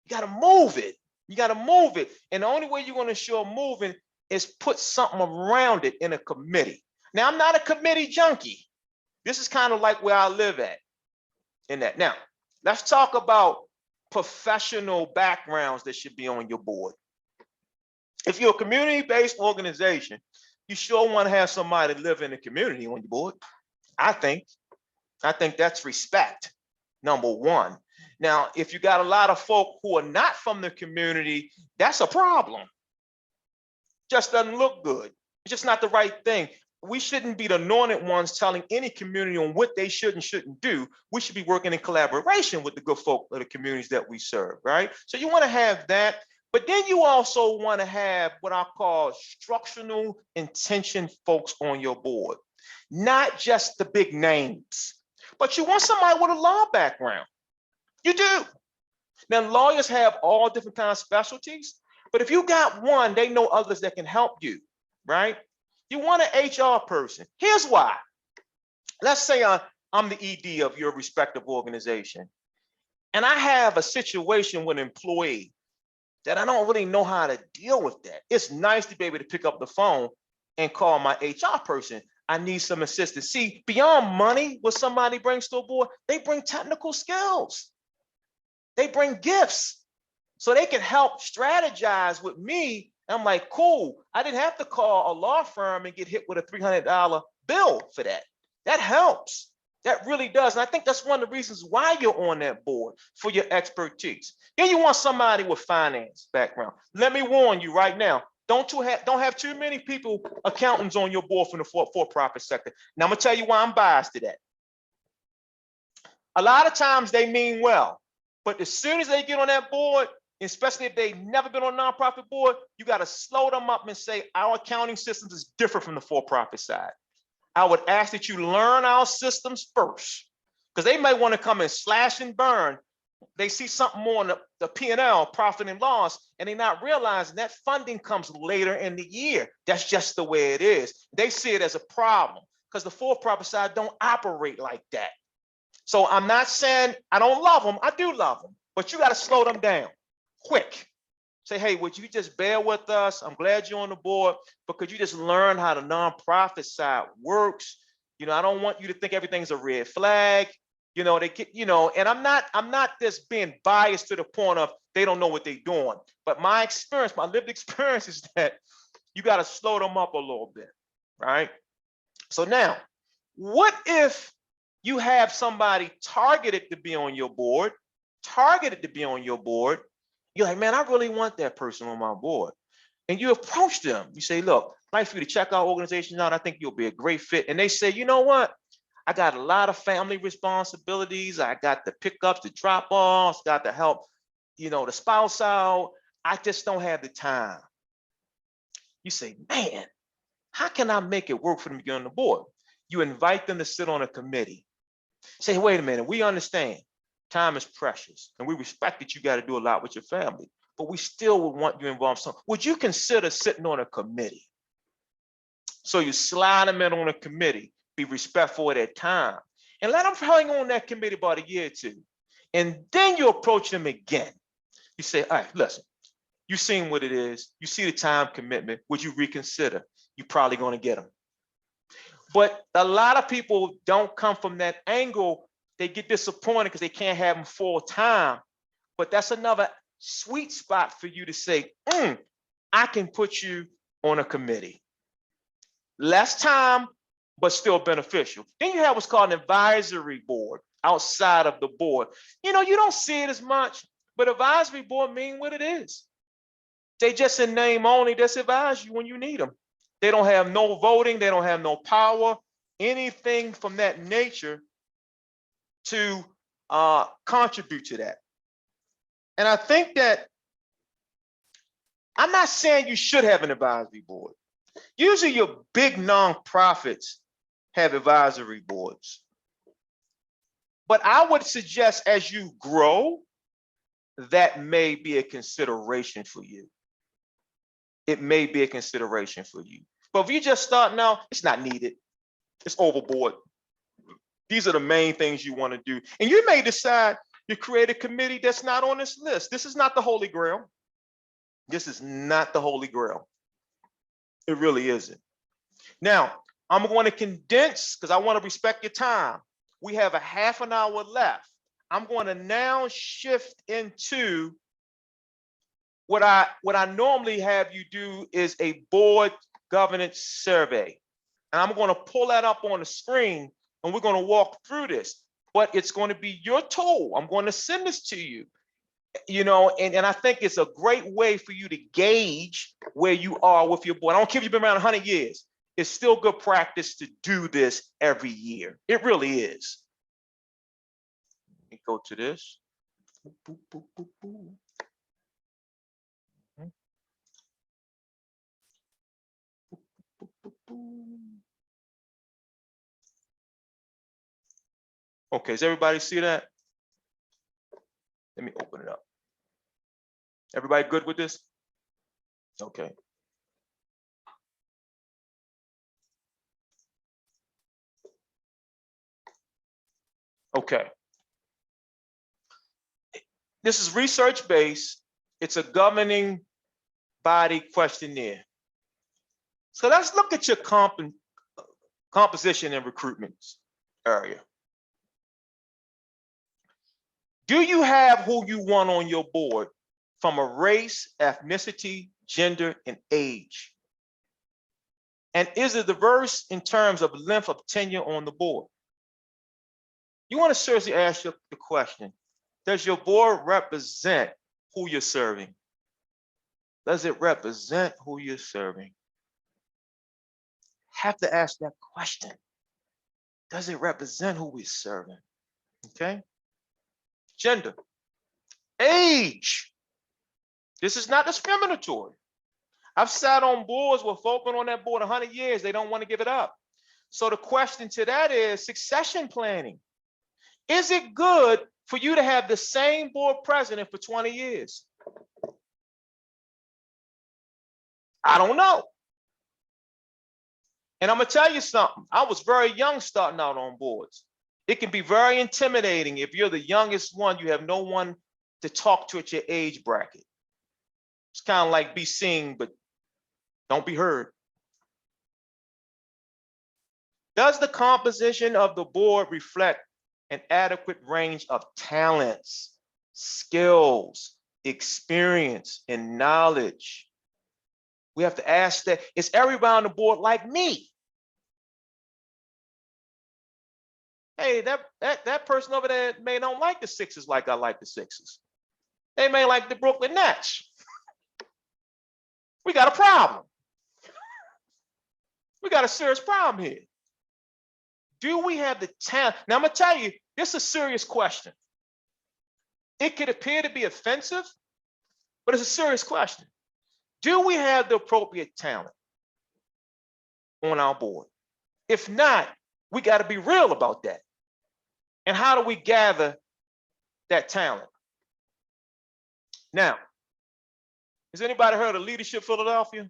You got to move it. You got to move it. And the only way you're going to show moving is put something around it in a committee. Now, I'm not a committee junkie. This is kind of like where I live at in that. Now, let's talk about professional backgrounds that should be on your board. If you're a community-based organization, you sure want to have somebody live in the community on your board. I think that's respect, number one. Now, if you got a lot of folk who are not from the community, that's a problem. Just doesn't look good. It's just not the right thing. We shouldn't be the anointed ones telling any community on what they should and shouldn't do. We should be working in collaboration with the good folk of the communities that we serve, right? So you want to have that, but then you also want to have what I call structural intention folks on your board, not just the big names, but you want somebody with a law background. You do. Now, lawyers have all different kinds of specialties, but if you got one, they know others that can help you, right? You want an HR person. Here's why. Let's say I'm the ED of your respective organization, and I have a situation with an employee that I don't really know how to deal with that. It's nice to be able to pick up the phone and call my HR person. I need some assistance. See, beyond money, what somebody brings to a board, they bring technical skills. They bring gifts. So they can help strategize with me. I'm like, cool. I didn't have to call a law firm and get hit with a $300 bill for that. That helps. That really does. And I think that's one of the reasons why you're on that board, for your expertise. Then you want somebody with finance background. Let me warn you right now. Don't have too many people, accountants on your board from the for-profit sector. Now I'm gonna tell you why I'm biased to that. A lot of times they mean well, but as soon as they get on that board, especially if they've never been on a nonprofit board, you got to slow them up and say, our accounting systems is different from the for-profit side. I would ask that you learn our systems first, because they may want to come and slash and burn. They see something more on the P&L, profit and loss, and they're not realizing that funding comes later in the year. That's just the way it is. They see it as a problem because the for-profit side don't operate like that. So I'm not saying I don't love them. I do love them, but you got to slow them down quick. Say, hey, would you just bear with us? I'm glad you're on the board, but could you just learn how the nonprofit side works? You know, I don't want you to think everything's a red flag. You know, they get, you know, and I'm not just being biased to the point of they don't know what they're doing. But my experience, my lived experience is that you got to slow them up a little bit, right? So now, what if you have somebody targeted to be on your board, You're like, man, I really want that person on my board. And you approach them. You say, look, I'd like for you to check our organization out. I think you'll be a great fit. And they say, you know what? I got a lot of family responsibilities. I got the pickups, the drop-offs, got to help, you know, the spouse out. I just don't have the time. You say, man, how can I make it work for them to get on the board? You invite them to sit on a committee. Say, wait a minute, we understand time is precious and we respect that you got to do a lot with your family, but we still would want you involved. So would you consider sitting on a committee? So you slide them in on a committee, be respectful of their time, and let them hang on that committee about a year or two. And then you approach them again. You say, all right, listen, you've seen what it is. You see the time commitment. Would you reconsider? You're probably going to get them. But a lot of people don't come from that angle. They get disappointed because they can't have them full time. But that's another sweet spot for you to say, I can put you on a committee. Less time, but still beneficial. Then you have what's called an advisory board outside of the board. You know, you don't see it as much, but advisory board mean what it is. They just in name only, just advise you when you need them. They don't have no voting, they don't have no power, anything from that nature to contribute to that. And I think that, I'm not saying you should have an advisory board. Usually your big nonprofits have advisory boards. But I would suggest as you grow, that may be a consideration for you. It may be a consideration for you. But if you just start now, it's not needed. It's overboard. These are the main things you want to do. And you may decide to create a committee that's not on this list. This is not the Holy Grail. This is not the Holy Grail. It really isn't. Now, I'm going to condense because I want to respect your time. We have a half an hour left. I'm going to now shift into what I normally have you do is a board governance survey. And I'm going to pull that up on the screen and we're going to walk through this, but it's going to be your tool. I'm going to send this to you, you know, and I think it's a great way for you to gauge where you are with your board. I don't care if you've been around 100 years. It's still good practice to do this every year. It really is. Let me go to this. Boop, boop, boop, boop. Okay, does everybody see that? Let me open it up. Everybody good with this? Okay. Okay. This is research-based. It's a governing body questionnaire. So let's look at your composition and recruitment area. Do you have who you want on your board from a race, ethnicity, gender, and age? And is it diverse in terms of length of tenure on the board? You want to seriously ask the question, does your board represent who you're serving? Does it represent who you're serving? Have to ask that question. Does it represent who we're serving? Okay. Gender, age. This is not discriminatory. I've sat on boards where folk been on that board 100 years, they don't want to give it up. So the question to that is succession planning. Is it good for you to have the same board president for 20 years? I don't know. And I'm gonna tell you something. I was very young starting out on boards. It can be very intimidating if you're the youngest one, you have no one to talk to at your age bracket. It's kind of like be seen, but don't be heard. Does the composition of the board reflect an adequate range of talents, skills, experience, and knowledge? We have to ask that. Is everybody on the board like me? Hey, that person over there may not like the Sixers like I like the Sixers. They may like the Brooklyn Nets. We got a problem. We got a serious problem here. Do we have the talent? Now I'm gonna tell you, this is a serious question. It could appear to be offensive, but it's a serious question. Do we have the appropriate talent on our board? If not, we got to be real about that. And how do we gather that talent? Now, has anybody heard of Leadership Philadelphia?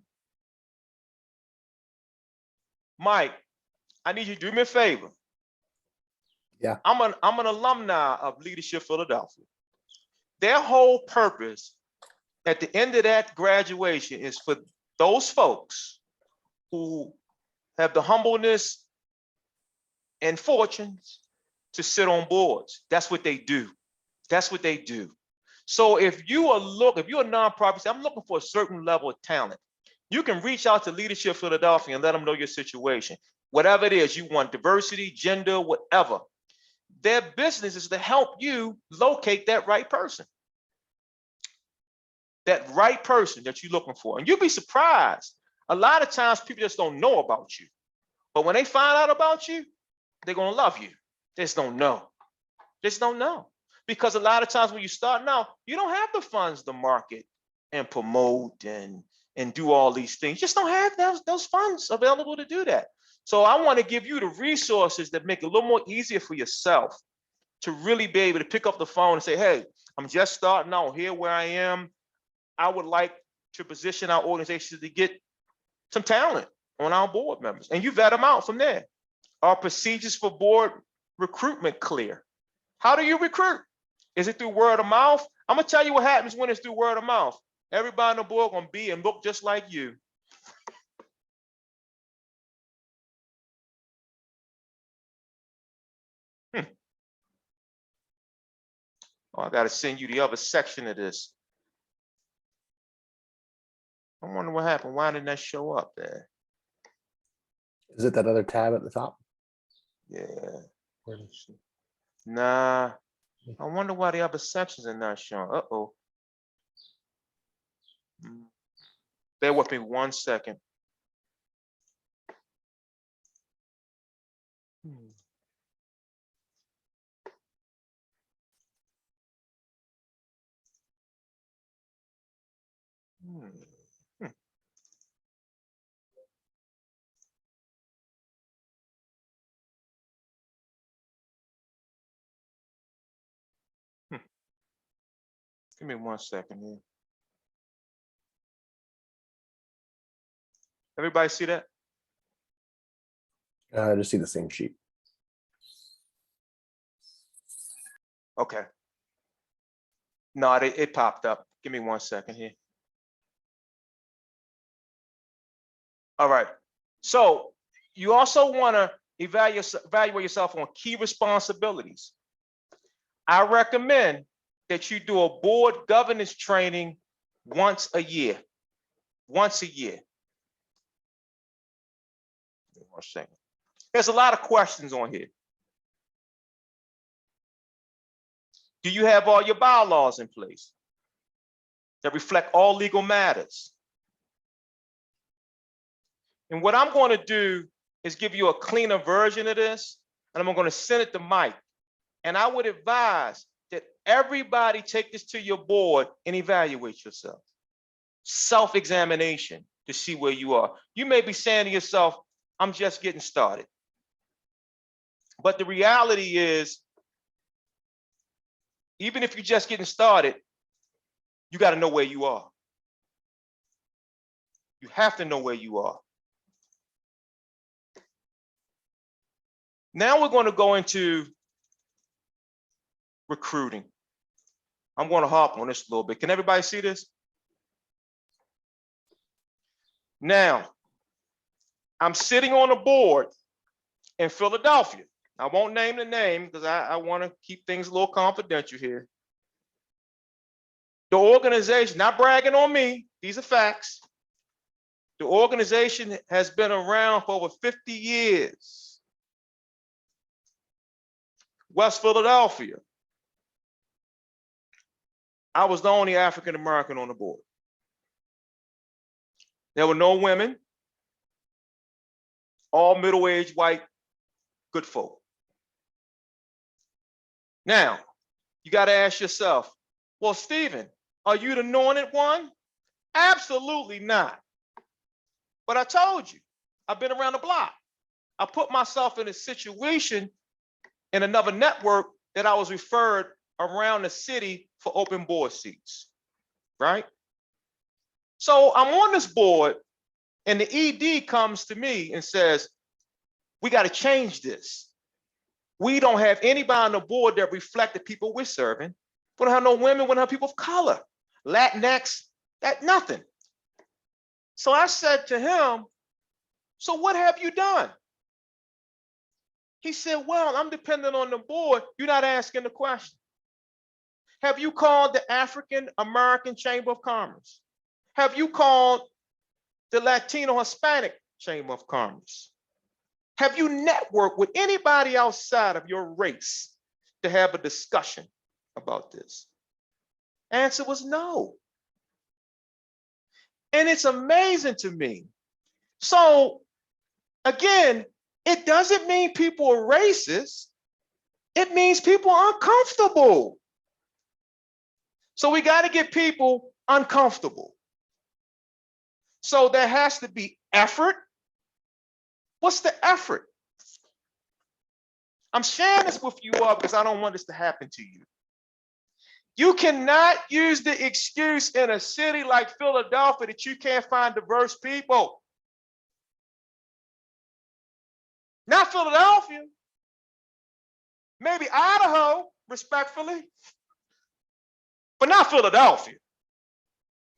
Mike, I need you to do me a favor. Yeah. I'm an alumni of Leadership Philadelphia. Their whole purpose at the end of that graduation is for those folks who have the humbleness and fortunes to sit on boards. That's what they do. That's what they do. So if you're a nonprofit, I'm looking for a certain level of talent. You can reach out to Leadership Philadelphia and let them know your situation. whatever it is, you want diversity, gender, whatever. Their business is to help you locate that right person. That right person that you're looking for. And you'll be surprised. A lot of times people just don't know about you. But when they find out about you, they're going to love you. They just don't know. Just don't know. Because a lot of times when you start now, you don't have the funds to market and promote and do all these things. You just don't have those funds available to do that. So I want to give you the resources that make it a little more easier for yourself to really be able to pick up the phone and say, hey, I'm just starting out here where I am. I would like to position our organization to get some talent on our board members. And you vet them out from there. Are procedures for board recruitment clear? How do you recruit? Is it through word of mouth? I'm going to tell you what happens when it's through word of mouth. Everybody on the board going to be and look just like you. Oh, I got to send you the other section of this. I wonder what happened. Why didn't that show up there? Is it that other tab at the top? Yeah. Nah. I wonder why the other sections are not showing. Uh-oh. Bear with me 1 second. Give me 1 second here. Everybody see that? I just see the same sheet. Okay. No, it popped up. Give me 1 second here. All right. So you also want to evaluate yourself on key responsibilities. I recommend that you do a board governance training once a year. Once a year. 1 second. There's a lot of questions on here. Do you have all your bylaws in place that reflect all legal matters? And what I'm going to do is give you a cleaner version of this, and I'm going to send it to Mike. And I would advise that everybody take this to your board and evaluate yourself. Self-examination to see where you are. You may be saying to yourself, I'm just getting started. But the reality is, even if you're just getting started, you got to know where you are. You have to know where you are. Now we're going to go into recruiting. I'm going to hop on this a little bit. Can everybody see this? Now, I'm sitting on a board in Philadelphia. I won't name the name because I want to keep things a little confidential here. The organization, not bragging on me, these are facts. The organization has been around for over 50 years. West Philadelphia. I was the only African American on the board. There were no women, all middle-aged white, good folk. Now, you got to ask yourself, well, Stephen, are you the anointed one? Absolutely not. But I told you, I've been around the block. I put myself in a situation in another network that I was referred around the city for open board seats, right? So I'm on this board and the ED comes to me and says, we got to change this. We don't have anybody on the board that reflect the people we're serving. We don't have no women, we don't have people of color, Latinx, that nothing. So I said to him, so what have you done? He said, well, I'm dependent on the board. You're not asking the question. Have you called the African American Chamber of Commerce? Have you called the Latino Hispanic Chamber of Commerce? Have you networked with anybody outside of your race to have a discussion about this? Answer was no. And it's amazing to me. So again, it doesn't mean people are racist. It means people are uncomfortable. So we got to get people uncomfortable. So there has to be effort. What's the effort? I'm sharing this with you all because I don't want this to happen to you. You cannot use the excuse in a city like Philadelphia that you can't find diverse people. Not Philadelphia. Maybe Idaho, respectfully, but not Philadelphia.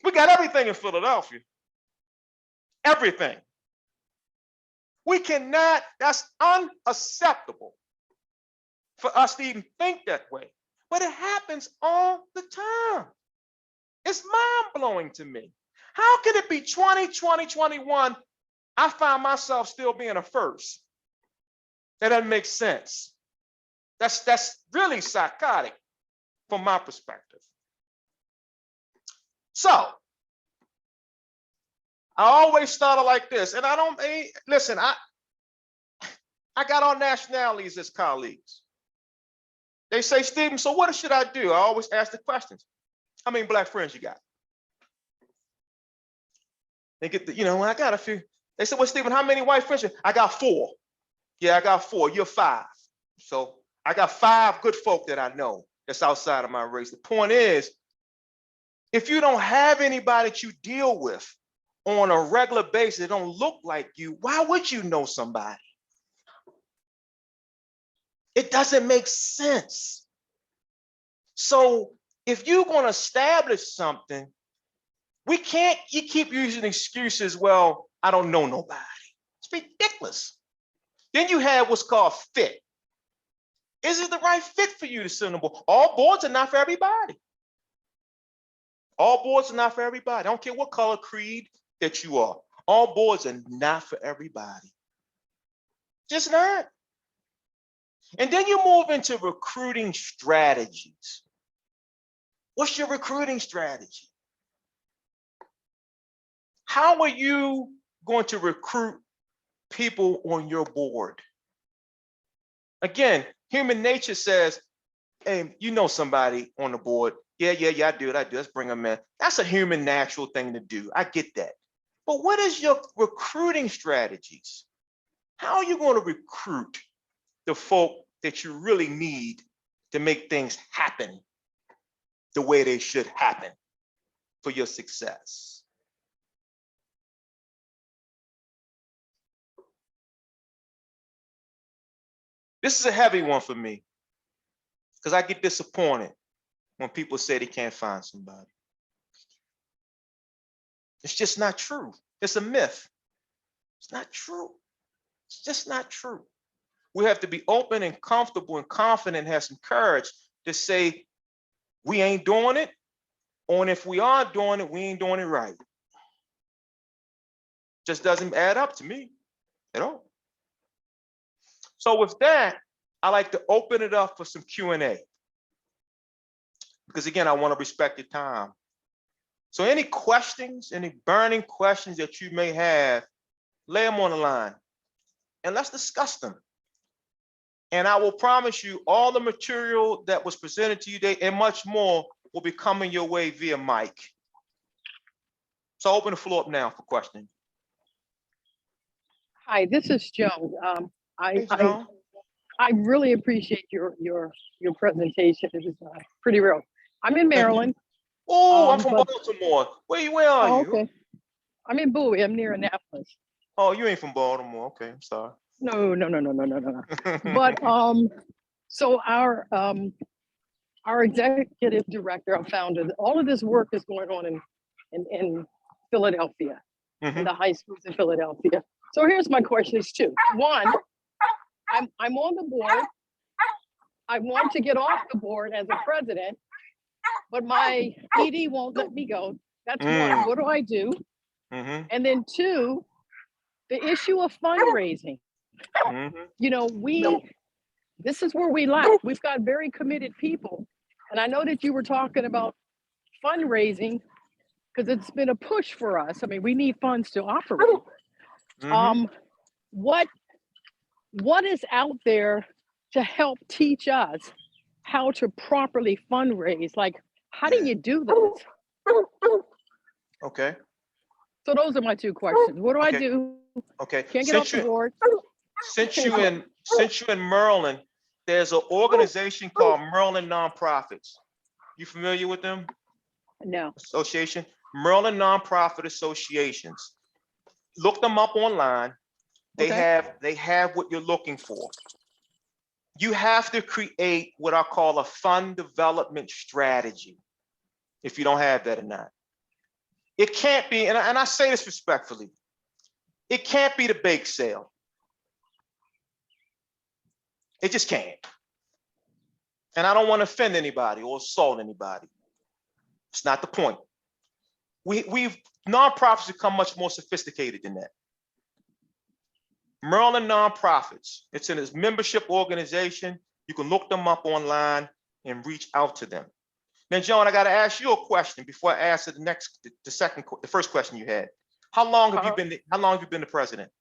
We got everything in Philadelphia. Everything. We cannot, that's unacceptable for us to even think that way. But it happens all the time. It's mind-blowing to me. How can it be 2020, 21, I find myself still being a first? That doesn't make sense. That's really psychotic from my perspective. So I always started like this, and I don't listen. I got all nationalities as colleagues. They say, Stephen, so what should I do? I always ask the questions. How many black friends you got? They get the, I got a few. They said, well, Stephen, how many white friends? I got 4. Yeah, I got 4. You're 5. So I got 5 good folk that I know that's outside of my race. The point is, if you don't have anybody that you deal with on a regular basis that don't look like you, why would you know somebody? It doesn't make sense. So if you're going to establish something, you keep using excuses, well, I don't know nobody. It's ridiculous. Then you have what's called fit. Is it the right fit for you to send a board? All boards are not for everybody. All boards are not for everybody. I don't care what color, creed that you are. All boards are not for everybody. Just not. And then you move into recruiting strategies. What's your recruiting strategy? How are you going to recruit people on your board? Again, human nature says, hey, you know somebody on the board. Yeah, I do. Let's bring them in. That's a human natural thing to do. I get that. But what is your recruiting strategies? How are you going to recruit the folk that you really need to make things happen the way they should happen for your success? This is a heavy one for me because I get disappointed when people say they can't find somebody. It's just not true. It's a myth. It's not true. It's just not true. We have to be open and comfortable and confident and have some courage to say we ain't doing it, or if we are doing it, we ain't doing it right. Just doesn't add up to me at all. So with that, I like to open it up for some Q&A. Because again, I want to respect your time. So any questions, any burning questions that you may have, lay them on the line and let's discuss them. And I will promise you all the material that was presented to you today and much more will be coming your way via mic. So I'll open the floor up now for questions. Hi, this is Joan. Hey, Joan. I really appreciate your presentation. It was pretty real. I'm in Maryland. Oh, I'm from Baltimore. Where are you? Okay. I'm in Bowie. I'm near Annapolis. Oh, you ain't from Baltimore. Okay, I'm sorry. No. But so our executive director, our founder, all of this work is going on in Philadelphia, in the high schools in Philadelphia. So here's my questions too. One, I'm on the board. I want to get off the board as a president, but my ED won't let me go. That's one. What do? And then 2, the issue of fundraising. Mhm. You know, this is where we lack. We've got very committed people. And I know that you were talking about fundraising because it's been a push for us. I mean, we need funds to operate. Mhm. What is out there to help teach us how to properly fundraise? Like, how do Yeah. you do this? Okay. So those are my two questions. What do I Okay. do? Okay. Can't get off the board. Since you in Maryland, there's an organization called Maryland Nonprofits. You familiar with them? No. Association, Maryland Nonprofit Associations. Look them up online. They have what you're looking for. You have to create what I call a fund development strategy. If you don't have that or not, it can't be. And I say this respectfully, it can't be the bake sale. It just can't. And I don't want to offend anybody or assault anybody. It's not the point. We've nonprofits become much more sophisticated than that. Maryland Nonprofits, it's in its membership organization. You can look them up online and reach out to them. Now, John, I got to ask you a question before I answer the first question you had. How long have you been the president?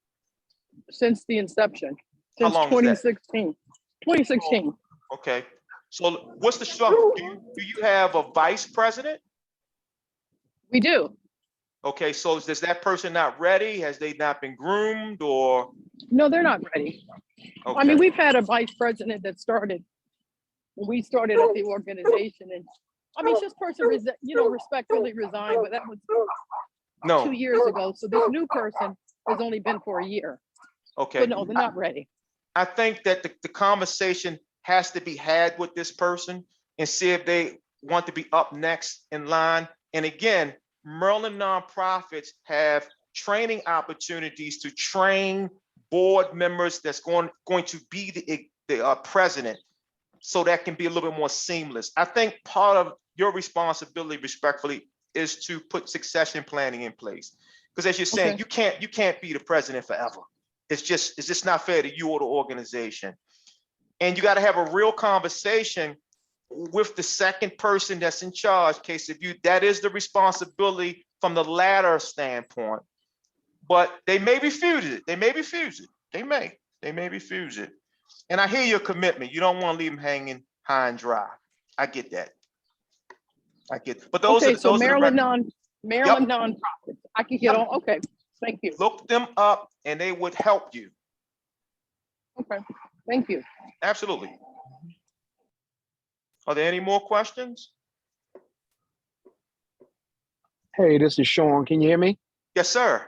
Since the inception, How since long is that? 2016. 2016. Okay. So what's the struggle? Do you have a vice president? We do. Okay, so is that person not ready? Has they not been groomed or? No, they're not ready. Okay. I mean, we've had a vice president that started when we started up the organization, and I mean, this person, respectfully resigned, but that was 2 years ago. So this new person has only been for a year. Okay. But no, they're not ready. I think that the conversation has to be had with this person and see if they want to be up next in line. And again, Maryland Nonprofits have training opportunities to train board members that's going to be the president, so that can be a little bit more seamless. I think part of your responsibility, respectfully, is to put succession planning in place. Because as you're saying, you can't be the president forever. It's just not fair to you or the organization. And you got to have a real conversation with the second person that's in charge. Case of you, that is the responsibility from the latter standpoint. But they may refuse it. They may refuse it. They may refuse it. And I hear your commitment. You don't want to leave them hanging high and dry. I get that. But those are Maryland nonprofits. I can get on. Okay, thank you. Look them up, and they would help you. Okay, thank you. Absolutely. Are there any more questions? Hey, this is Sean. Can you hear me? Yes, sir.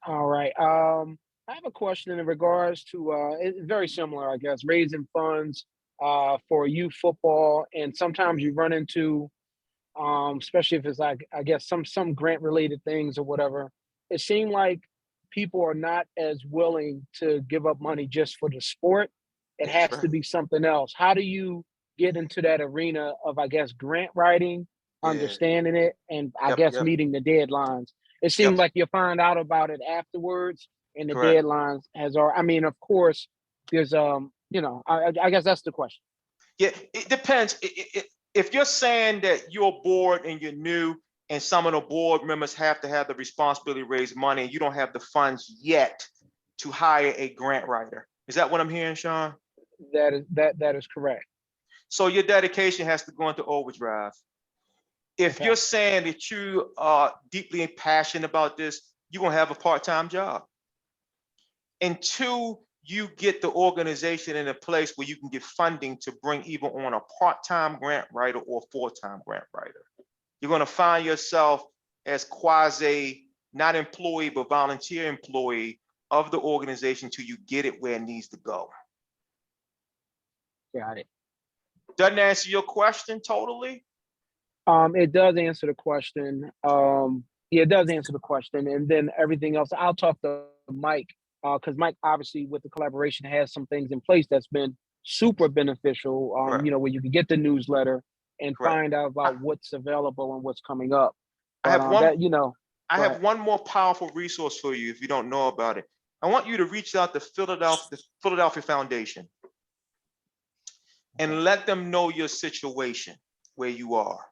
All right. I have a question in regards to it's very similar, I guess, raising funds for youth football, and sometimes you run into, especially if it's like, I guess, some grant related things or whatever. It seemed like people are not as willing to give up money just for the sport. It has to be something else. How do you get into that arena of, I guess, grant writing, understanding it, and I guess meeting the deadlines? It seems like you find out about it afterwards, and the deadlines I mean, of course, there's I guess that's the question. Yeah, it depends. If you're saying that you're bored and you're new, and some of the board members have to have the responsibility to raise money, and you don't have the funds yet to hire a grant writer, is that what I'm hearing, Sean? That is correct. So your dedication has to go into overdrive. If you're saying that you are deeply passionate about this, you're gonna have a part-time job. Until you get the organization in a place where you can get funding to bring either on a part-time grant writer or full-time grant writer, you're gonna find yourself as quasi, not employee, but volunteer employee of the organization till you get it where it needs to go. Got it. Doesn't answer your question totally? It does answer the question. Yeah, it does answer the question. And then everything else, I'll talk to Mike, because Mike, obviously, with the collaboration, has some things in place that's been super beneficial, where you can get the newsletter and find out about what's available and what's coming up. But, I have one more powerful resource for you if you don't know about it. I want you to reach out to the Philadelphia Foundation and let them know your situation where you are.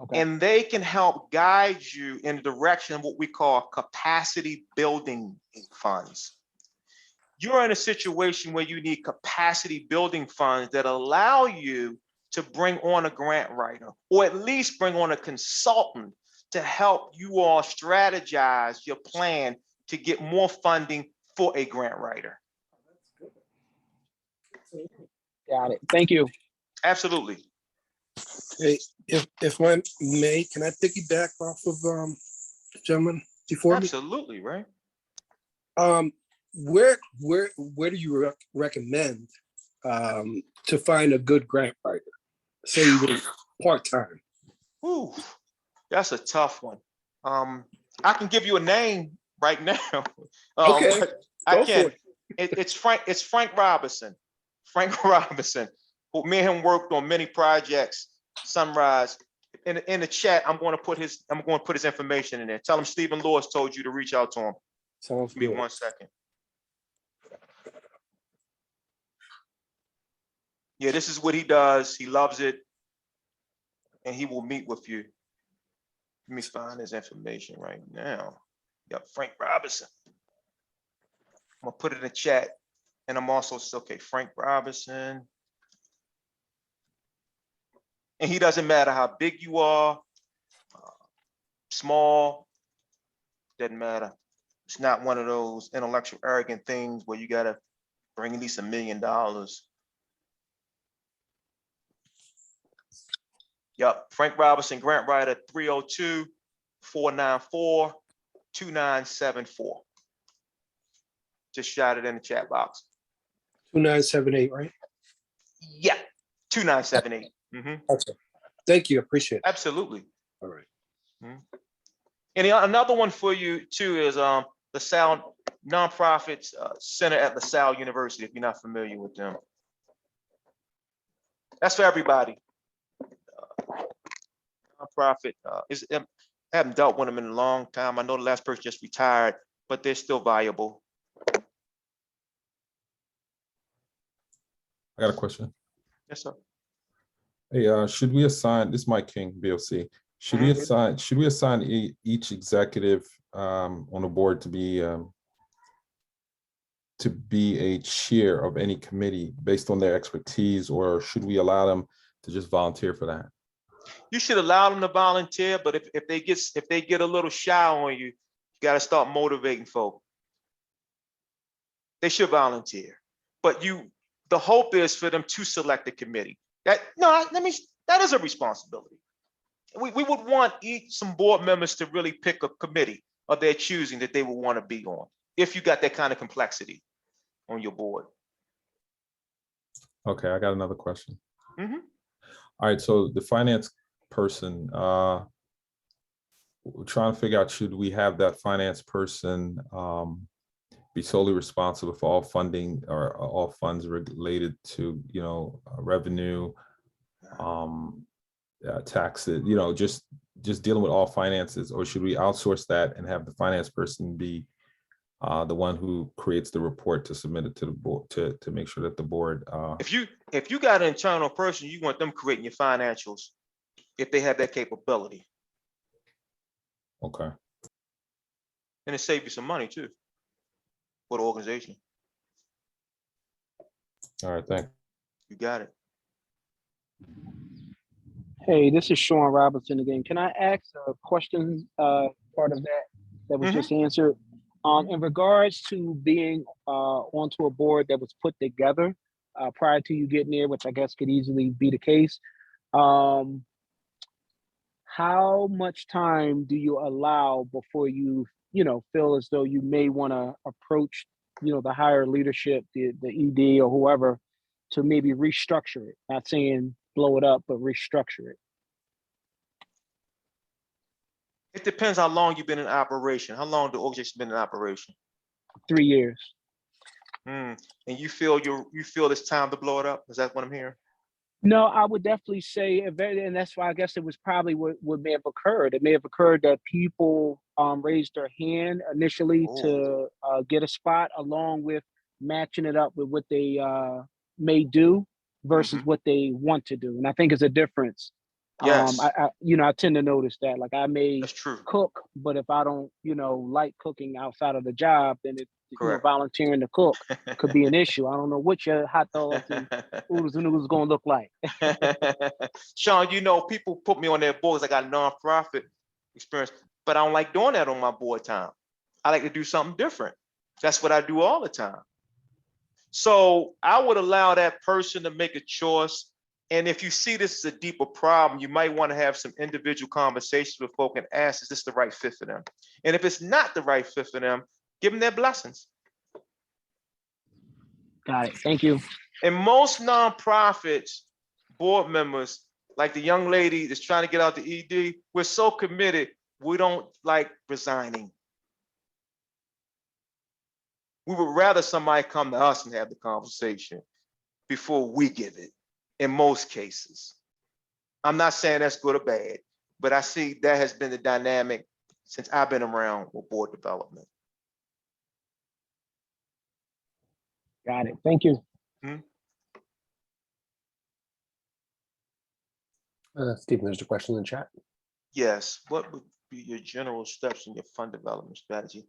Okay. And they can help guide you in the direction of what we call capacity building funds. You're in a situation where you need capacity building funds that allow you to bring on a grant writer, or at least bring on a consultant to help you all strategize your plan to get more funding for a grant writer. Got it. Thank you. Absolutely. Hey, if I may, can I piggyback off of the gentleman before me? Absolutely, right? Where do you recommend to find a good grant writer? Say even part-time. Ooh, that's a tough one. I can give you a name right now. Okay, I go can. for it. It's Frank Robinson. Frank Robinson, who me and him worked on many projects. Sunrise. In the chat, I'm going to put his information in there. Tell him Stephen Lewis told you to reach out to him. Sounds Give me good. 1 second. Yeah, this is what he does. He loves it, and he will meet with you. Let me find his information right now. Yep, Frank Robinson. I'm gonna put it in the chat, and I'm also okay. Frank Robinson, and he doesn't matter how big you are, small, doesn't matter. It's not one of those intellectual arrogant things where you gotta bring at least $1 million. Yep, Frank Robinson, grant writer, 302-494-2974. Just shot it in the chat box. 2978, right? Yeah, 2978. Okay. Thank you. Appreciate it. Absolutely. All right. And another one for you too is the LaSalle Nonprofits Center at LaSalle University, if you're not familiar with them. That's for everybody. Nonprofit I haven't dealt with them in a long time. I know the last person just retired, but they're still viable. I got a question. Yes, sir. Hey, should we assign, this is Mike King, BOC. Should we assign each executive on the board to be a chair of any committee based on their expertise, or should we allow them to just volunteer for that? You should allow them to volunteer, but if they get a little shy on you, you got to start motivating folk. They should volunteer, but the hope is for them to select a committee. That is a responsibility. We would want some board members to really pick a committee of their choosing that they would want to be on, if you got that kind of complexity on your board. Okay, I got another question. Mm-hmm. All right, so the finance person, we're trying to figure out, should we have that finance person be solely responsible for all funding or all funds related to, revenue, taxes, just dealing with all finances, or should we outsource that and have the finance person be the one who creates the report to submit it to the board to make sure that the board if you got an internal person, you want them creating your financials if they have that capability. Okay. And it saves you some money too for the organization. All right, thanks. You got it. Hey, this is Sean Robinson again. Can I ask a question, part of that was just answered? In regards to being onto a board that was put together prior to you getting there, which I guess could easily be the case, how much time do you allow before you feel as though you may want to approach the higher leadership, the ED or whoever, to maybe restructure it? Not saying blow it up, but restructure it. It depends how long you've been in operation. How long the organization been in operation? 3 years. And you feel it's time to blow it up? Is that what I'm hearing? No, I would definitely say, and that's why I guess it was probably what may have occurred. It may have occurred that people raised their hand initially to get a spot, along with matching it up with what they may do versus what they want to do. And I think it's a difference. Yes, I tend to notice that, like, I may that's true. cook, but if I don't, like cooking outside of the job, then Correct. volunteering to cook could be an issue. I don't know what your hot dogs and oodles and noodles going to look like. Sean, people put me on their boards. I got nonprofit experience, but I don't like doing that on my board time. I like to do something different. That's what I do all the time. So I would allow that person to make a choice. And if you see this is a deeper problem, you might want to have some individual conversations with folk and ask, is this the right fit for them? And if it's not the right fit for them, give them their blessings. Got it. Thank you. And most nonprofits, board members, like the young lady that's trying to get out the ED, we're so committed, we don't like resigning. We would rather somebody come to us and have the conversation before we give it, in most cases. I'm not saying that's good or bad, but I see that has been the dynamic since I've been around with board development. Got it. Thank you. Stephen, there's a question in the chat. Yes. What would be your general steps in your fund development strategy?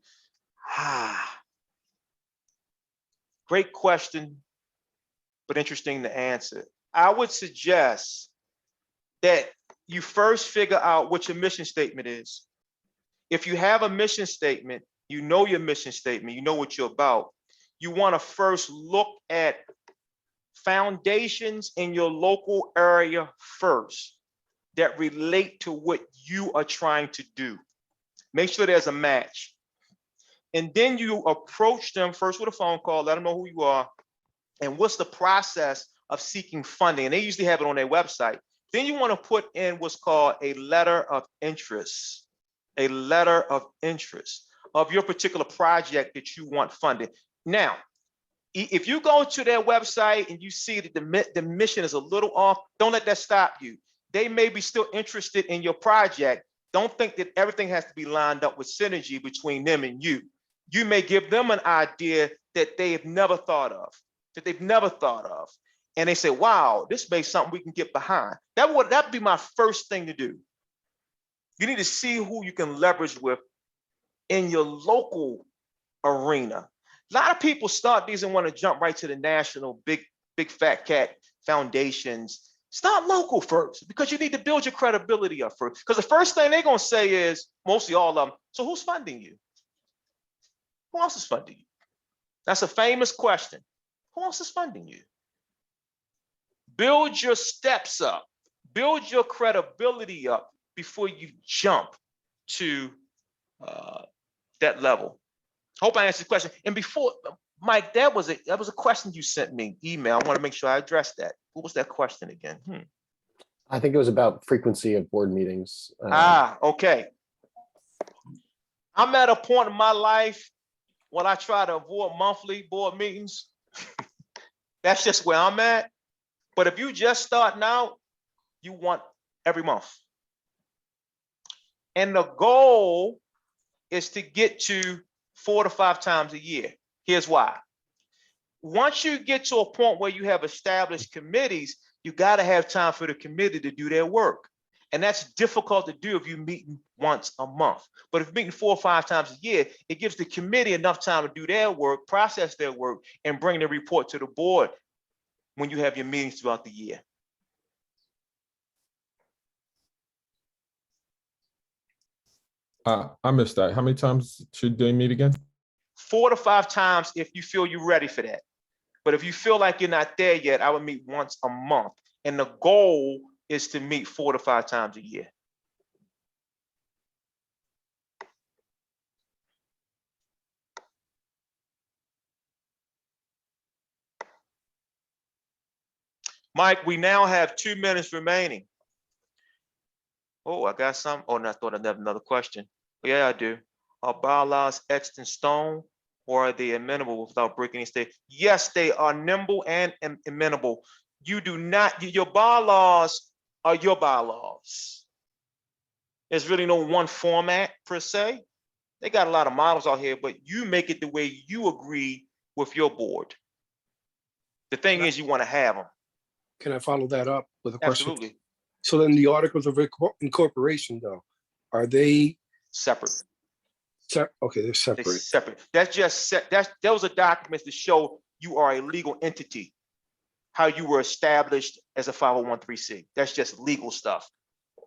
Great question, but interesting to answer. I would suggest that you first figure out what your mission statement is. If you have a mission statement, you know your mission statement, you know what you're about. You want to first look at foundations in your local area first that relate to what you are trying to do. Make sure there's a match. And then you approach them first with a phone call, let them know who you are, and what's the process of seeking funding. And they usually have it on their website. Then you want to put in what's called a letter of interest, a letter of interest of your particular project that you want funded. Now, if you go to their website and you see that the mission is a little off, don't let that stop you. They may be still interested in your project. Don't think that everything has to be lined up with synergy between them and you. You may give them an idea that they have never thought of, And they say, wow, this may be something we can get behind. That'd be my first thing to do. You need to see who you can leverage with in your local arena. A lot of people start these and want to jump right to the national big fat cat foundations. Start local first, because you need to build your credibility up first. Because the first thing they're going to say is, mostly all of them, so who's funding you? Who else is funding you? That's a famous question. Who else is funding you? Build your steps up. Build your credibility up before you jump to that level. Hope I answered the question. And before, Mike, that was a question you sent me, email. I want to make sure I address that. What was that question again? I think it was about frequency of board meetings. Okay. I'm at a point in my life when I try to avoid monthly board meetings. That's just where I'm at. But if you just starting out, you want every month. And the goal is to get to 4 to 5 times a year. Here's why. Once you get to a point where you have established committees, you got to have time for the committee to do their work. And that's difficult to do if you're meeting once a month. But if you're meeting 4 or 5 times a year, it gives the committee enough time to do their work, process their work, and bring the report to the board when you have your meetings throughout the year. I missed that. How many times should they meet again? 4 to 5 times if you feel you're ready for that. But if you feel like you're not there yet, I would meet once a month. And the goal is to meet 4 to 5 times a year. Mike, we now have 2 minutes remaining. Oh, I got some. Oh, no, I thought I'd have another question. Yeah, I do. Are bylaws etched in stone, or are they amenable without breaking any state? Yes, they are nimble and amenable. You do not, your bylaws are your bylaws. There's really no one format per se. They got a lot of models out here, but you make it the way you agree with your board. The thing is, you want to have them. Can I follow that up with a question? Absolutely. So then the articles of incorporation, though, are they separate? Okay, they're separate. They're separate. That's just those are documents to show you are a legal entity, how you were established as a 501(c). That's just legal stuff.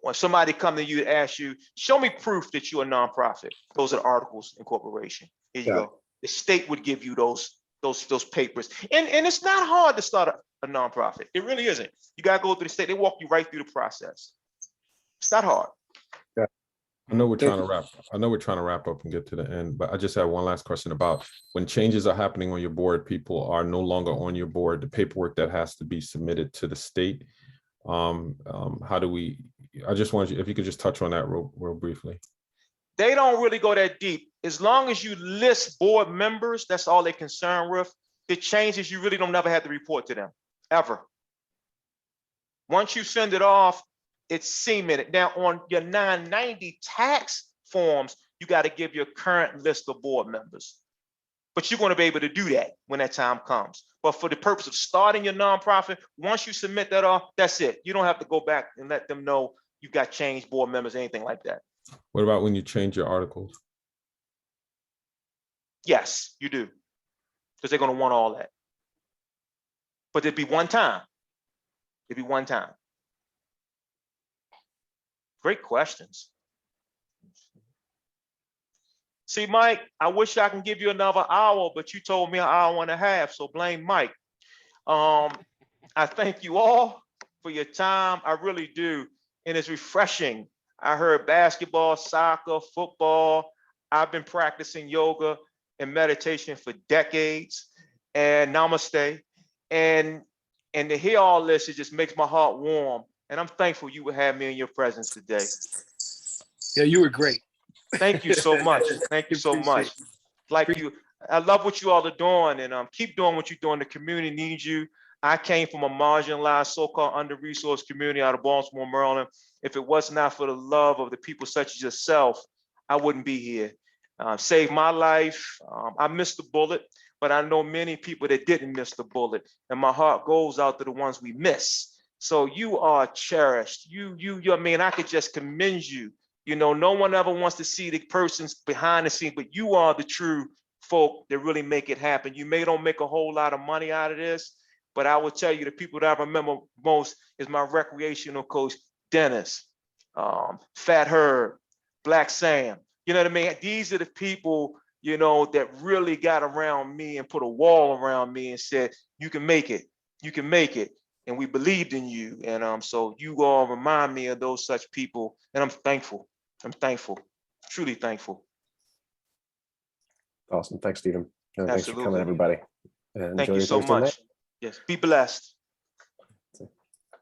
When somebody come to you and ask you, show me proof that you're a nonprofit, those are articles of incorporation. Here you go. The state would give you those papers. And it's not hard to start a nonprofit. It really isn't. You got to go through the state. They walk you right through the process. It's not hard. Yeah. I know we're trying to wrap up and get to the end, but I just have one last question about when changes are happening on your board, people are no longer on your board, the paperwork that has to be submitted to the state. How do we, I just want you, if you could just touch on that real briefly. They don't really go that deep. As long as you list board members, that's all they're concerned with. The changes, you really don't never have to report to them, ever. Once you send it off, it's cemented. Now on your 990 tax forms, you got to give your current list of board members. But you're going to be able to do that when that time comes. But for the purpose of starting your nonprofit, once you submit that off, that's it. You don't have to go back and let them know you've got changed board members, anything like that. What about when you change your articles? Yes, you do. Because they're going to want all that. But it'd be one time. It'd be one time. Great questions. See, Mike, I wish I can give you another hour, but you told me an hour and a half, so blame Mike. I thank you all for your time. I really do. And it's refreshing. I heard basketball, soccer, football. I've been practicing yoga and meditation for decades, and namaste. And to hear all this, it just makes my heart warm. And I'm thankful you would have me in your presence today. Yeah, you were great. Thank you so much. Thank you so much. Like you, I love what you all are doing, and keep doing what you're doing. The community needs you. I came from a marginalized, so-called under-resourced community out of Baltimore, Maryland. If it was not for the love of the people such as yourself, I wouldn't be here. Saved my life. I missed the bullet, but I know many people that didn't miss the bullet, and my heart goes out to the ones we miss. So you are cherished. I mean, I could just commend you. You know, no one ever wants to see the persons behind the scene, but you are the true folk that really make it happen. You don't make a whole lot of money out of this, but I will tell you the people that I remember most is my recreational coach, Dennis, Fat Herb, Black Sam. You know what I mean? These are the people, you know, that really got around me and put a wall around me and said, you can make it, you can make it. And we believed in you. And so you all remind me of those such people. And I'm thankful. I'm thankful, truly thankful. Awesome. Thanks, Stephen. And thanks for Absolutely. coming, everybody. And Thank enjoy you your so Thursday much. night. Yes, be blessed.